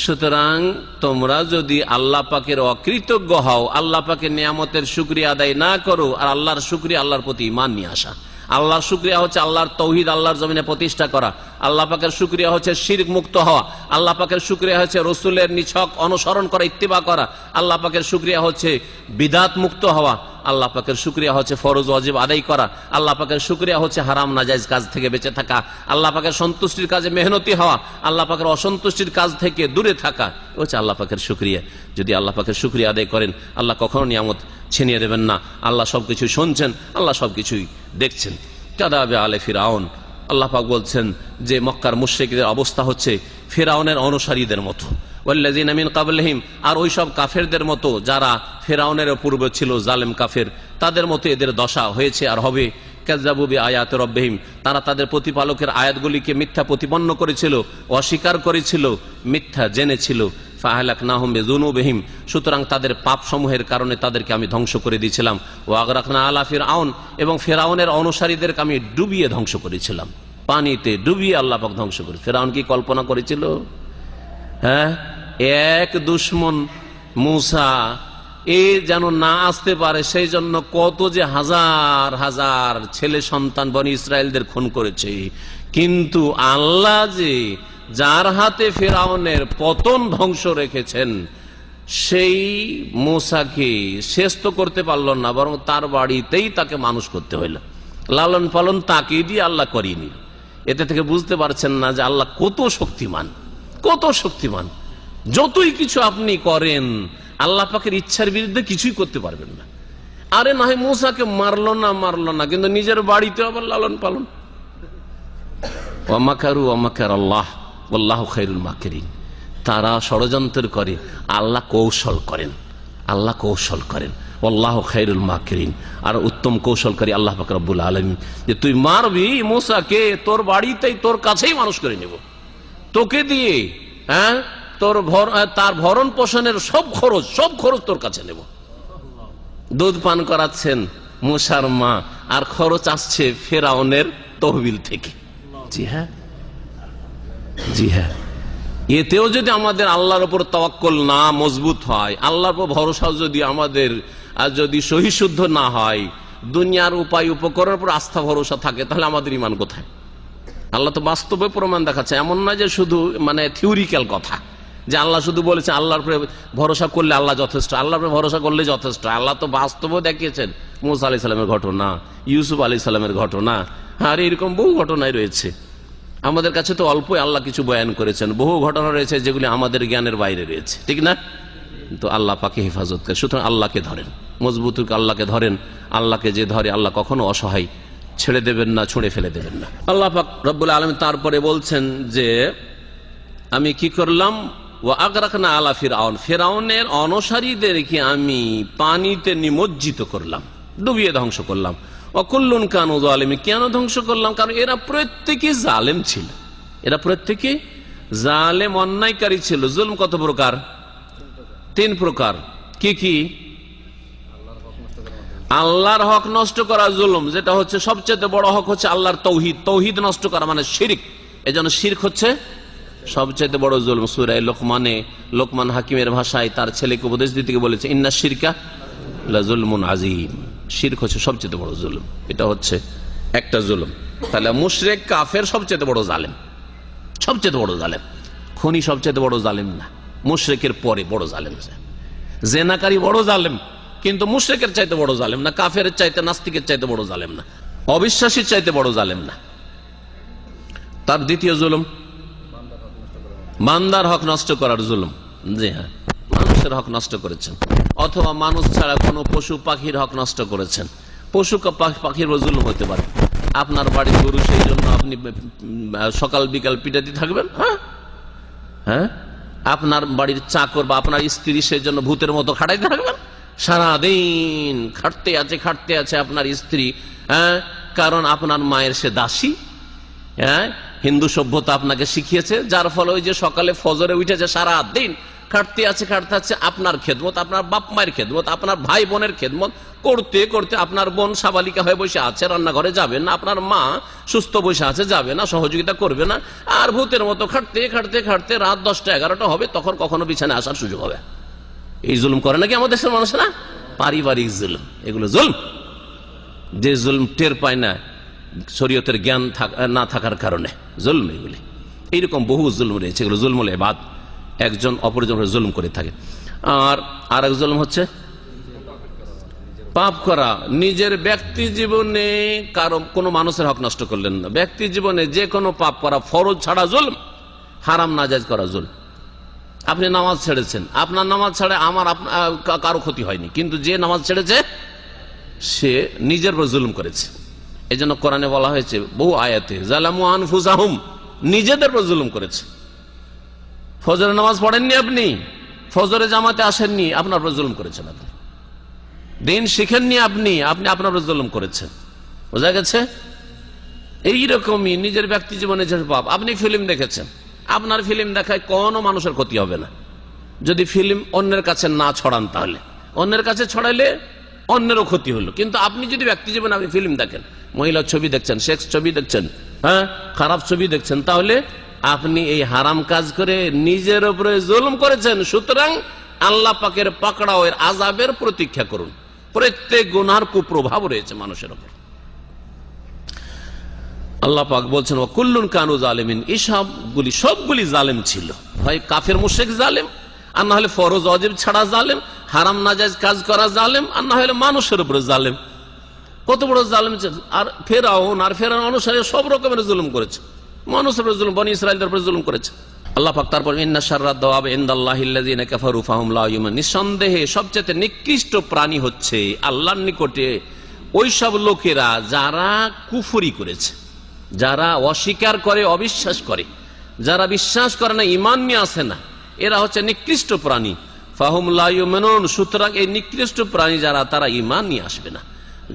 সুতরাং তোমরা যদি আল্লাহ পাকের অকৃতজ্ঞ হও, আল্লাহ পাকের নিয়ামতের শুকরিয়া আদায় না করো, আর আল্লাহর শুকরিয়া আল্লাহর প্রতি ঈমান নিয়ে আসা। আল্লাহর শুকরিয়া হচ্ছে আল্লাহর তৌহিদ আল্লাহর জমিনে প্রতিষ্ঠা করা। আল্লাহ পাকের শুকরিয়া হচ্ছে শিরক মুক্ত হওয়া। আল্লাহ পাকের শুকরিয়া হচ্ছে রসুলের নিছক অনুসরণ করা, ইত্তিবা করা। আল্লাহ পাকের শুকরিয়া হচ্ছে বিদাত মুক্ত হওয়া। আল্লাহ পাকের শুকরিয়া হচ্ছে ফরজ ওয়াজিব আদায় করা। আল্লাহ পাকের শুকরিয়া হচ্ছে হারাম নাজায়েজ কাজ থেকে বেঁচে থাকা। আল্লাহ পাকের সন্তুষ্টির কাজে মেহনতি হওয়া, আল্লাহ পাকের অসন্তুষ্টির কাজ থেকে দূরে থাকা, হচ্ছে আল্লাহ পাকের শুকরিয়া। যদি আল্লাহ পাকের শুকরিয়া আদায় করেন, আল্লাহ কখনো নিয়ামত ছিনিয়ে দেবেন না। আল্লাহ সবকিছু শুনছেন, আল্লাহ সবকিছুই দেখছেন। কাদাবে আলে ফিরাউন, আল্লাহ পাক বলছেন যে মক্কার মুশরিকদের অবস্থা হচ্ছে ফিরাউনের অনুসারীদের মতো, ওয়াল্লাযিনা মিন ক্বাবলিহিম, আর ওইসব কাফেরদের মতো যারা ফিরাউনের পূর্বে ছিল জালেম কাফের, তাদের মতো এদের দশা হয়েছে আর হবে। কাযাবু বিআয়াতি রাব্বিহিম, তারা তাদের প্রতিপালকের আয়াতগুলিকে মিথ্যা প্রতিপন্ন করেছিল, অস্বীকার করেছিল, মিথ্যা জেনেছিল। ফাআহলাকনাহুম বিযুনুবিহিম, সুতরাং তাদের পাপ সমূহের কারণে তাদেরকে আমি ধ্বংস করে দিয়েছিলাম। ওয়া আগরাকনা আলা ফিরআউন, এবং ফিরআউনের অনুসারীদেরকে আমি ডুবিয়ে ধ্বংস করেছিলাম, পানিতে ডুবিয়ে আল্লাহ পাক ধ্বংস করে। ফিরআউন কি কল্পনা করেছিল? হ্যাঁ, এক দুশমন মূসা এ যেন না আসতে পারে সেই জন্য কত যে হাজার হাজার ছেলে সন্তান বনি ইসরায়েলদের খুন করেছে। কিন্তু আল্লাহ যে যার হাতে ফিরআউনের পতন ধ্বংস রেখেছেন, সেই মূসাকে শেষ তো করতে পারল না, বরং তার বাড়িতেই তাকে মানুষ করতে হইল, লালন পালন তাকে দিয়ে আল্লাহ করিয়ে নিল। এতে থেকে বুঝতে পারছেন না যে আল্লাহ কত শক্তিমান, কত শক্তিমান। যতই কিছু আপনি করেন, আল্লাহ পাকের ইচ্ছার বিরুদ্ধে কিছুই করতে পারবেন না। আরে না হয় মূসাকে মারলো না, কিন্তু নিজের বাড়িতে আবার লালন পালন। ওয়া মাকারু ওয়া মাকার আল্লাহ ওয়াল্লাহু খায়রুল মাকিরিন, তারা ষড়যন্ত্র করে, আল্লাহ কৌশল করেন, আল্লাহ কৌশল করেন। ওয়াল্লাহু খায়রুল মাকিরিন, আর উত্তম কৌশলকারী আল্লাহ পাক রব্বুল আলামিন। যে তুই মারবি মূসাকে, তোর বাড়িতেই তোর কাছেই মানুষ করে নেব, তোকে দিয়ে হ্যাঁ তার ভরণ পোষণের সব খরচ তোর কাছে নেব। দুধ পান করাচ্ছেন মূসার মা, আর খরচ আসছে ফিরআউনের তহবিল থেকে। জি হ্যাঁ, জি হ্যাঁ। এতেও যদি আমাদের আল্লাহর উপর তাওয়াক্কুল না মজবুত হয়, আল্লাহর উপর ভরসা যদি আমাদের যদি সহিশুদ্ধ না হয়, দুনিয়ার উপায় উপকরণের উপর আস্থা ভরসা থাকে, তাহলে আমাদের ঈমান কোথায়? আল্লাহ তো বাস্তবে প্রমাণ দেখাচ্ছে, এমন নয় যে শুধু মানে থিওরিক্যাল কথা, যে আল্লাহ শুধু বলেছে আল্লাহর উপরে ভরসা করলে আল্লাহ যথেষ্ট, আল্লাহর উপরে ভরসা করলে যথেষ্ট। আল্লাহ তো বাস্তবেও দেখিয়েছেন, মুসা আলাইহিস সালামের ঘটনা, ইউসুফ আলাইহিস সালামের ঘটনা, আর এরকম বহু ঘটনাই রয়েছে। আমাদের কাছে তো অল্পই আল্লাহ কিছু বয়ান করেছেন, বহু ঘটনা রয়েছে যেগুলি আমাদের জ্ঞানের বাইরে রয়েছে, ঠিক না? তো আল্লাহ পাকে হেফাজত করে, সুতরাং আল্লাহকে ধরেন, মজবুত আল্লাহকে ধরেন। আল্লাহকে যে ধরে, আল্লাহ কখনো অসহায় ছেড়ে দেবেন না, ছুঁড়ে ফেলে দেবেন না। আল্লাহ পাক রব্বুল আলামিন তারপরে বলছেন যে আমি কি করলাম, ওয়া আগরাকনা আলা ফিরআউন, ফিরআউনের অনুসারীদেরকে আমি পানিতে নিমজ্জিত করলাম, ডুবিয়ে ধ্বংস করলাম। ওয়া কুল্লুন কানু যালিমিন, কেন ধ্বংস করলাম? কারণ এরা প্রত্যেকেই জালেম ছিল, এরা প্রত্যেকেই জালেম, অন্যায়কারী ছিল। জুলম কত প্রকার? 3 প্রকার। কি কি? আল্লাহর হক নষ্ট করা জুলুম, যেটা হচ্ছে সবচেয়ে বড় হক হচ্ছে আল্লাহর তৌহিদ, তৌহিদ নষ্ট করা মানে শিরক। এজন্য শিরক হচ্ছে সবচেয়ে বড় জুলুম। সূরা লোকমান হাকিমের ভাষায় তার ছেলেকে উপদেশ দিতে গিয়ে বলেছে, ইন্না শিরকা লাযুলমুন আযীম, শিরক হচ্ছে সবচেয়ে বড় জুলুম। এটা হচ্ছে একটা জুলুম। তাহলে মুশরিক কাফের সবচেয়ে বড় জালেম, সবচেয়ে বড় জালেম। খুনি সবচেয়ে বড় জালেম না, মুশরিকের পরে বড় জালেম। জেনাকারী বড় জালেম, কিন্তু মুশরিকের চাইতে বড় জালেম না, কাফের চাইতে, নাস্তিকের চাইতে বড় জালেম না, অবিশ্বাসীর চাইতে বড় জালেম না। তার দ্বিতীয় জুলুম বান্দার হক নষ্ট করার জুলুম। জি হ্যাঁ, মানুষের হক নষ্ট করেছেন, অথবা মানুষ ছাড়া কোনো পশু পাখির হক নষ্ট করেছেন। পশু পাখির জুলুম হতে পারে। আপনার বাড়ির গরু, সেই জন্য আপনি সকাল বিকাল পিটাতে থাকবেন? হ্যাঁ, আপনার বাড়ির চাকর বা আপনার স্ত্রী, সেই জন্য ভূতের মতো খাটাইতে থাকবেন? সারাদিন খাটতে আছে আপনার স্ত্রী, হ্যাঁ, কারণ আপনার মায়ের সে দাসী। হ্যাঁ, হিন্দু সভ্যতা আপনাকে শিখিয়েছে, যার ফলে ওই যে সকালে ফজরে উঠেছে, সারা দিন খাটতে আছে আপনার খেদমত, আপনার বাপ মায়ের খেদমত, আপনার ভাই বোনের খেদমত করতে করতে আপনার বোন সাবালিকা হয়ে বসে আছে, রান্নাঘরে যাবে না, আপনার মা সুস্থ বসে আছে, যাবে না, সহযোগিতা করবে না, আর ভূতের মতো খাটতে রাত 10টা 11টা হবে, তখন কখনো বিছানায় আসার সুযোগ হবে। এই জুলুম করে নাকি আমাদের দেশের মানুষেরা? পারিবারিক জুলুম, এগুলো জুলুম। যে জুলুম টের পায় না শরীয়তের জ্ঞান না থাকার কারণে, জুলুম এগুলি। এইরকম বহু জুলুম রয়েছে, এগুলো জুলমুল ইবাদ, একজন অপরজনের জুলুম করে থাকে। আর আরেক জুলুম হচ্ছে পাপ করা। নিজের ব্যক্তি জীবনে কারো কোনো মানুষের হক নষ্ট করলেন না, ব্যক্তি জীবনে যে কোনো পাপ করা, ফরজ ছাড়া জুলম, হারাম নাজায়েজ করা জুলম। আপনি নামাজ ছেড়েছেন, আপনার নামাজ ছাড়া আমার কারো ক্ষতি হয়নি, কিন্তু যে নামাজ ছেড়েছে সে নিজের উপর জুলুম করেছে। এই জন্য কোরআনে বলা হয়েছে বহু আয়াতে, জালামু আনফুসাহুম, নিজেদের উপর জুলুম করেছে। ফজরের নামাজ পড়েননি আপনি, ফজরে জামাতে আসেননি, আপনার উপর জুলুম করেছেন। আপনি দিন শিখেননি, আপনি আপনার উপর জুলুম করেছেন। বোঝা গেছে? এইরকমই নিজের ব্যক্তি জীবনে যে পাপ, আপনি ফিল্ম দেখেছেন, আপনার ফিল্ম দেখায় কোনো মানুষের ক্ষতি হবে না যদি ফিল্ম অন্যের কাছে না ছড়ান, তাহলে অন্যের কাছে ছড়াইলে অন্যেরও ক্ষতি হলো। কিন্তু আপনি যদি ব্যক্তি জীবনে আপনি ফিল্ম দেখেন, মহিলার ছবি দেখছেন, সেক্স ছবি দেখছেন, হ্যাঁ, খারাপ ছবি দেখছেন, তাহলে আপনি এই হারাম কাজ করে নিজের উপরে জুলুম করেছেন। সুতরাং আল্লাহ পাকের পাকড়াও, এর আযাবের প্রতীক্ষা করুন। প্রত্যেক গুনার কুপ্রভাব রয়েছে মানুষের উপর। আল্লাহ পাক বলছেন ওয়া কুল্লুন কানু জালিমিন, এই সবগুলি জালেম ছিল। হয় কাফের মুশরিক জালেম, আর না হলে ফরজ ওয়াজিব ছাড়া জালেম, হারাম নাজায়েজ কাজ করা জালেম, আর না হলে মানুষের উপরে জালেম। কত বড় জালেম! আর ফেরাউন অনুসারে সব রকমের জুলুম করেছে, মানুষের উপরে জুলুম, বনি ইসরাঈলদের উপরে জুলুম করেছে। আল্লাহ পাক তারপর ইন্না শাররাদ দাওয়াব ইনদাল্লাহিল্লাযীনা কাফারু ফাহুম লা ইউমিনুন, নিঃসন্দেহে সবচেয়ে নিকৃষ্ট প্রাণী হচ্ছে আল্লাহর নিকটে ওই সব লোকেরা যারা কুফরি করেছে, যারা অস্বীকার করে, অবিশ্বাস করে, যারা বিশ্বাস করে না, ঈমান নিয়ে আসে না, এরা হচ্ছে নিকৃষ্ট প্রাণী। ফাহুম লা ইউমিনুন, সুতরাং এই নিকৃষ্ট প্রাণী যারা, তারা ঈমান নিয়ে আসবে না।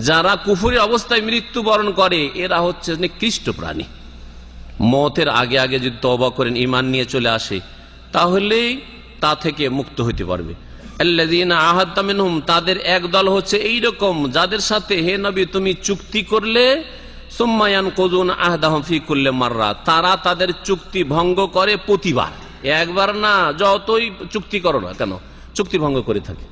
যারা কুফরি অবস্থায় মৃত্যুবরণ করে এরা হচ্ছে নিকৃষ্ট প্রাণী। মতের আগে আগে যদি তওবা করেন, ঈমান নিয়ে চলে আসে, তাহলেই তা থেকে মুক্ত হতে পারবে। আল্লাযীনা আহাদতা মিনহুম, তাদের একদল হচ্ছে এইরকম যাদের সাথে হে নবী তুমি চুক্তি করলে, সুম্মা ইয়ানকুযুনা আহদাহুম ফি কুল্লি মাররা, তারা তাদের চুক্তি ভঙ্গ করে প্রতিবার, একবার না, যতই চুক্তি করো না কেন চুক্তি ভঙ্গ করে থাকে।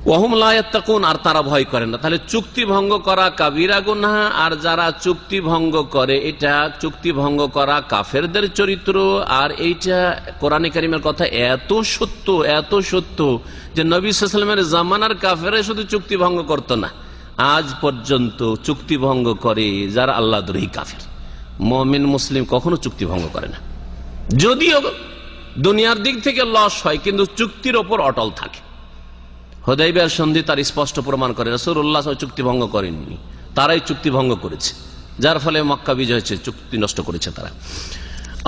ওয়াহুম লা ইয়াত্তাকুন, আর তারা ভয় করে না। তাহলে চুক্তি ভঙ্গ করা কাবিরা গুনাহ, আর যারা চুক্তি ভঙ্গ করে, এটা চুক্তি ভঙ্গ করা কাফেরদের চরিত্র। আর এইটা কোরআনে কারীমের কথা এত সত্য, এত সত্য যে নবী সাল্লাল্লাহু আলাইহি ওয়াসাল্লামের জামানার কাফেররা শুধু চুক্তি ভঙ্গ করত না, আজ পর্যন্ত চুক্তি ভঙ্গ করে যারা আল্লাহদ্রোহী কাফের। মুমিন মুসলিম কখনো চুক্তি ভঙ্গ করে না, যদিও দুনিয়ার দিক থেকে লস হয়, কিন্তু চুক্তির ওপর অটল থাকে। হুদাইবিয়ার সন্ধি তার স্পষ্ট প্রমাণ করে রাসূলুল্লাহ চুক্তি ভঙ্গ করেননি, তারাই চুক্তি ভঙ্গ করেছে, যার ফলে মক্কা বিজয় হয়েছে, চুক্তি নষ্ট করেছে তারা।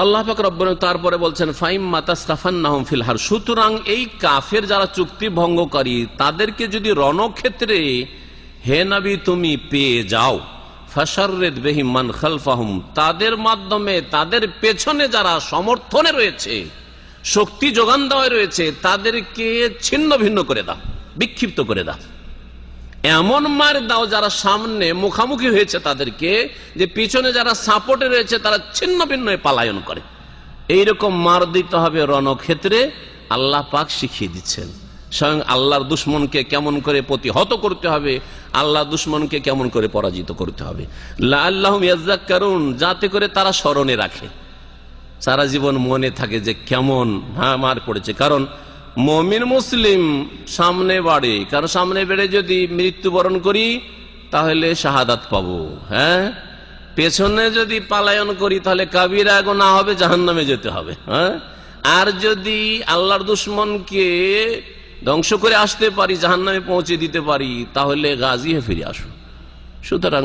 আল্লাহ পাক রব্বুল তারপরে বলছেন ফাইম্মা তাসতাফান্নাহুম ফিল হার, সুতরাং এই কাফের যারা চুক্তি ভঙ্গকারী তাদেরকে যদি রণক্ষেত্রে হে নবী তুমি পেয়ে যাও, ফাশাররিদ বিহিম মান খালফাহুম, তাদের মাধ্যমে তাদের পেছনে যারা সমর্থনে রয়েছে, শক্তি যোগান দেওয়া রয়েছে, তাদেরকে ছিন্ন ভিন্ন করে দাও, বিক্ষিপ্ত করে দাও, এমন মার দাও যারা সামনে মুখামুখি হয়েছে তাদেরকে, যে পিছনে যারা সাপোর্টে রয়েছে তারা ছিন্ন ভিন্ন হয়ে পালায়ন করে। এইরকম মার দিতে হবে রণক্ষেত্রে। আল্লাহ পাক শিখিয়ে দিচ্ছেন স্বয়ং আল্লাহর দুশ্মনকে কেমন করে প্রতিহত করতে হবে, আল্লাহ দুশ্মনকে কেমন করে পরাজিত করতে হবে। লাআল্লাহুম ইয়াযাক্কারুন, যাতে করে তারা স্মরণে রাখে, সারা জীবন মনে থাকে যে কেমন মার পড়েছে। কারণ মুমিন মুসলিম সামনে বাড়ে, কারণ সামনে বেড়ে যদি মৃত্যুবরণ করি তাহলে শাহাদাত পাবো, হ্যাঁ, পেছনে যদি পালায়ন করি তাহলে কাবিরা গুনাহ হবে, জাহান্নামে যেতে হবে, হ্যাঁ। আর যদি আল্লাহর দুশ্মনকে ধ্বংস করে আসতে পারি, জাহান্নামে পৌঁছে দিতে পারি, তাহলে গাজী হয়ে ফিরে আসো। সুতরাং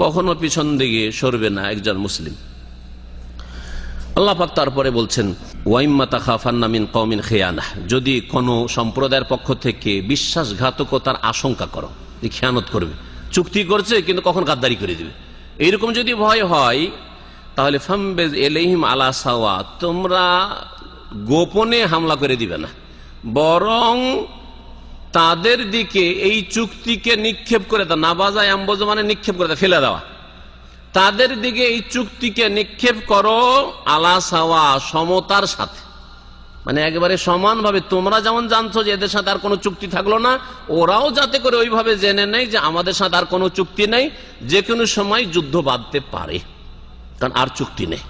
কখনো পিছন দিকে সরবে না একজন মুসলিম। আল্লাহ পাক তারপরে বলছেন ওয়াইম্মা তাখাফান্না মিন কওমিন খিয়ানাহ, যদি কোনো সম্প্রদায়ের পক্ষ থেকে বিশ্বাসঘাতকতার আশঙ্কা করো, যে খেয়ানত করবে, চুক্তি করছে কিন্তু কখন গাদ্দারি করে দিবে, এইরকম যদি ভয় হয়, তাহলে ফামবেজ ইলাইহিম আলা সাওয়া, তোমরা গোপনে হামলা করে দিবে না, বরং তাদের দিকে এই চুক্তিকে নিক্ষেপ করে দাও। নাবাজা আম্বজ মানে নিক্ষেপ করে দাও, ফেলে দেওয়া। তাদের দিকে এই চুক্তিকে নিক্ষেপ করো আলা সাওয়া, সমতার সাথে, মানে একেবারে সমানভাবে। তোমরা যেমন জানছো যে এদের সাথে আর কোনো চুক্তি থাকলো না, ওরাও যাতে করে ওইভাবে জেনে নেই যে আমাদের সাথে আর কোনো চুক্তি নেই, যে কোনো সময় যুদ্ধ বাঁধতে পারে, কারণ আর চুক্তি নেই।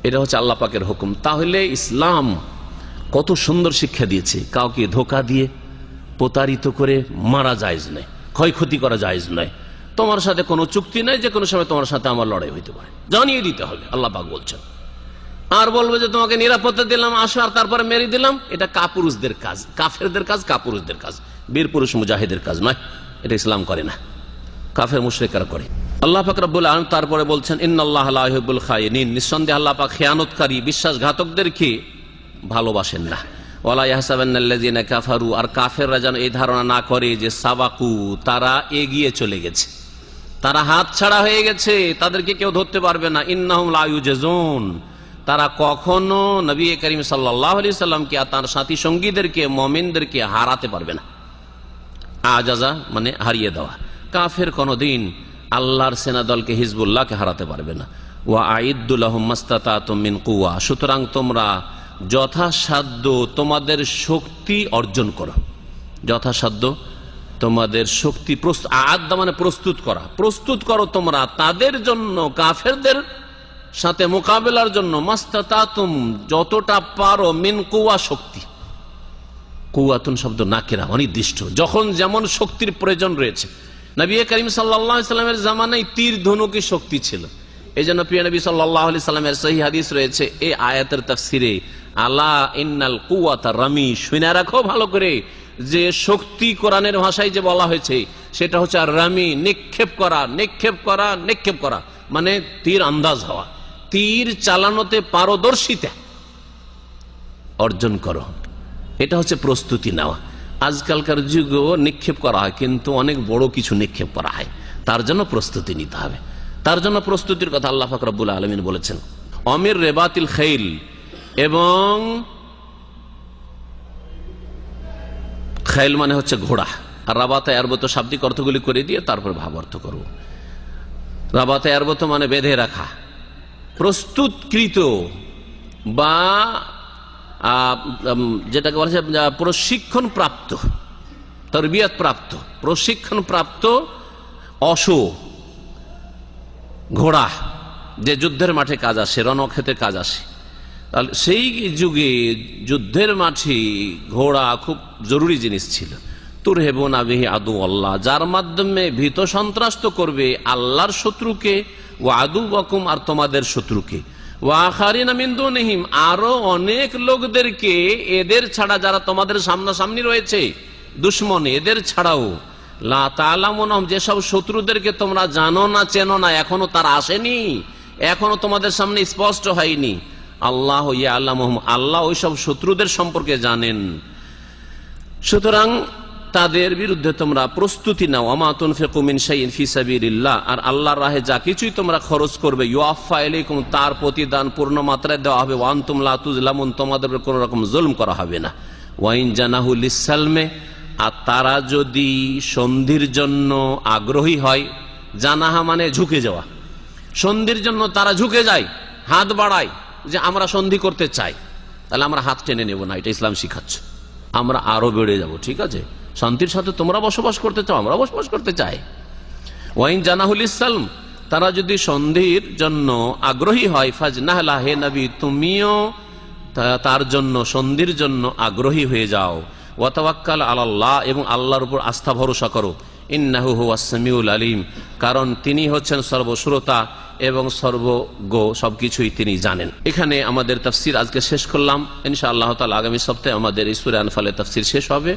এটা হচ্ছে আল্লাহ পাকের হুকুম। তাহলে ইসলাম কত সুন্দর শিক্ষা দিয়েছে, কাউকে ধোঁকা দিয়ে প্রতারিত করে মারা জায়েজ নয়, ক্ষয়ক্ষতি করা জায়েজ নয়। তোমার সাথে কোনো চুক্তি নাই, যে কোনো সময় তোমার সাথে আমার লড়াই হইতে পারে, জানিয়ে দিতে হবে, আল্লাহ পাক বলছেন। আর বলবো যে তোমাকে নিরাপত্তা দিলাম, আসো, আর তারপরে মেরে দিলাম, এটা কাপুরুষদের কাজ, কাফেরদের কাজ, কাপুরুষদের কাজ, বীর পুরুষ মুজাহিদের কাজ নয়। এটা ইসলাম করে না, কাফের মুশরিকরা করে। আল্লাহ পাক রব্বুল আলামিন তারপরে বলছেন ইন্নাল্লাহা লা ইউহিব্বুল খায়িনিন, নিঃসন্দেহে আল্লাহ পাক খেয়ানতকারী, বিশ্বাসঘাতকদেরকে ভালোবাসেন না। ওয়ালা ইয়াহসাবান্নাল্লাযীনা কাফারু, আর কাফেররা যেন এই ধারণা না করে যে সাবাকু, তারা এগিয়ে চলে গেছে, তারা হাত ছাড়া হয়ে গেছে, তাদেরকে কেউ ধরতে পারবে না। ইন্নাহুম লা ইউজাজুন, তারা কখনো নবী করিম সাল্লাল্লাহু আলাইহি সাল্লামকে আর তার সাথী সঙ্গীদেরকে, মুমিনদেরকে হারাতে পারবে না। আজাজা মানে হারিয়ে দেওয়া। কাফের কোনদিন আল্লাহর সেনাদলকে, হিজবুল্লাহকে হারাতে পারবে না। ওয়া আইদ্দু লাহুম মাস্তাতাতুম মিন কুওয়া, সুতরাং তোমরা যথাসাধ্য তোমাদের শক্তি অর্জন করো। যথাসাধ্য তোমাদের শক্তি আদা মানে প্রস্তুত করা, প্রস্তুত করো তোমরা তাদের জন্য, কাফেরদের সাথে মোকাবেলার জন্য। মাস্তাতাতুম যতটা পারো, মিন কুওয়া শক্তি। কুওয়াতুন শব্দ নাকিরা, অনির্দিষ্ট, যখন যেমন শক্তির প্রয়োজন রয়েছে। নবী করিম সাল্লাল্লাহু আলাইহি সাল্লামের জামানায় তীর ধনুকে শক্তি ছিল। এই জন্য প্রিয় নবী সাল্লাল্লাহু আলাইহি সাল্লামের সহিহ হাদিস রয়েছে এই আয়াতের তাফসিরে, আলা ইন্নাল কুওয়াতা রামি, শুনে রাখো ভালো করে যে শক্তি কোরআনের ভাষায় যে বলা হয়েছে সেটা হচ্ছে আর রামি, নিক্ষেপ করা, নিক্ষেপ করা, নিক্ষেপ করা মানে তীর আন্দাজ হওয়া, তীর চালানোতে পারদর্শিতা অর্জন করো। এটা হচ্ছে প্রস্তুতি নেওয়া। আজকালকার যুগেও নিক্ষেপ করা হয়, কিন্তু অনেক বড় কিছু নিক্ষেপ করা হয়, তার জন্য প্রস্তুতি নিতে হবে। তার জন্য প্রস্তুতির কথা আল্লাহ পাক রব্বুল আলামিন বলেছেন। অমির রেবাতিল খাইল, এবং খাইল মানে হচ্ছে ঘোড়া, আর রাবাতে আরবত শাব্দিক অর্থগুলি করে দিয়ে তারপর ভাব অর্থ করব। রাবাতে আরবত মানে বেঁধে রাখা, প্রস্তুতকৃত বা যেটাকে বলা যায় প্রশিক্ষণ প্রাপ্ত, তরবিয়ত প্রাপ্ত, প্রশিক্ষণ প্রাপ্ত অশ্ব, ঘোড়া, যে যুদ্ধের মাঠে কাজ আসে, রণক্ষেত্রে কাজ আসে। তাহলে সেই যুগে যুদ্ধের মাঠে ঘোড়া খুব জরুরি জিনিস ছিল। তুরহেবুনা বিহি আদু আল্লাহ, যার মাধ্যমে ভীত সন্ত্রাস্ত করবে আল্লাহর শত্রুকে, ও আদু বকুম আর তোমাদের শত্রুকে, ওয়াখারিনা মিন দুনিহিম আরো অনেক লোকদেরকে, এদের ছাড়া যারা তোমাদের সামনাসামনি রয়েছে দুশমন, এদের ছাড়াও। লা তা'লামুনহুম, যেসব শত্রুদেরকে তোমরা জানো না, চেনো না, এখনো তারা আসেনি, এখনো তোমাদের সামনে স্পষ্ট হয়নি। আল্লাহ ইয়ালামুহুম, আল্লাহ ওইসব শত্রুদের সম্পর্কে জানেন। সুতরাং তাদের বিরুদ্ধে তোমরা প্রস্তুতি নাও। ওয়া মা তুনফিকু মিন শাইইন ফি সাবিলিল্লাহ, আর আল্লাহর রাহে যা কিছুই তোমরা খরচ করবে, ইউআফা ইলাইকুম, তার প্রতিদান পূর্ণ মাত্রায় দেওয়া হবে। ওয়া আনতুম লা তুযলামুন, তোমাদের উপর কোনো রকম জুলম করা হবে না। ওয়া ইন জানাহু লিসসালমে, আর তারা যদি সন্ধির জন্য আগ্রহী হয়, জানাহা মানে ঝুঁকে যাওয়া, সন্ধির জন্য তারা ঝুঁকে যায়, হাত বাড়ায় যে আমরা সন্ধি করতে চাই, তাহলে আমরা হাত টেনে নেব না, এটা ইসলাম শিখাচ্ছে, আমরা আরো বেড়ে যাব। ঠিক আছে, শান্তির সাথে তোমরা বসবাস করতে চাও, আমরা বসবাস করতে চাই। ওয়াইন জানাহুল ইসলাম, তারা যদি সন্ধির জন্য আগ্রহী হয়, ফাজনাহলা, হে নবী তুমিও তার জন্য, সন্ধির জন্য আগ্রহী হয়ে যাও। ওয়া তাওয়াক্কাল আলাল্লাহ, এবং আল্লাহর উপর আস্থা ভরসা করো। ইন্নাহু হুয়াস সামিউল আলিম, কারণ তিনি হচ্ছেন সর্বশ্রোতা এবং সর্বজ্ঞ, সবকিছুই তিনি জানেন। এখানে আমাদের তাফসির আজকে শেষ করলাম। ইনশাআল্লাহ তাআলা আগামী সপ্তাহে আমাদের এই সূরা আনফালের তাফসির শেষ হবে।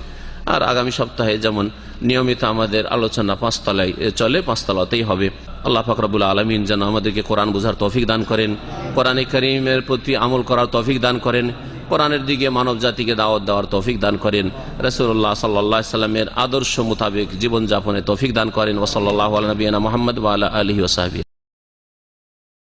আর আগামী সপ্তাহে যেমন নিয়মিত আমাদের আলোচনা পাঁচতলায় চলে, পাঁচতলাতেই হবে। আল্লাহ পাক রব্বুল আলামিন যেন আমাদেরকে কোরআন বোঝার তৌফিক দান করেন, কোরআনে কারীমের প্রতি আমল করার তৌফিক দান করেন, কোরআনের দিকে মানব জাতিকে দাওয়াত দেওয়ার তৌফিক দান করেন, রাসূলুল্লাহ সাল্লাল্লাহু আলাইহি সাল্লামের আদর্শ মোতাবেক জীবনযাপনে তৌফিক দান করেন। ওয়া সাল্লাল্লাহু আলা নবিয়িনা মুহাম্মদ ওয়া আলা আলিহি ওয়া সাহবিহি।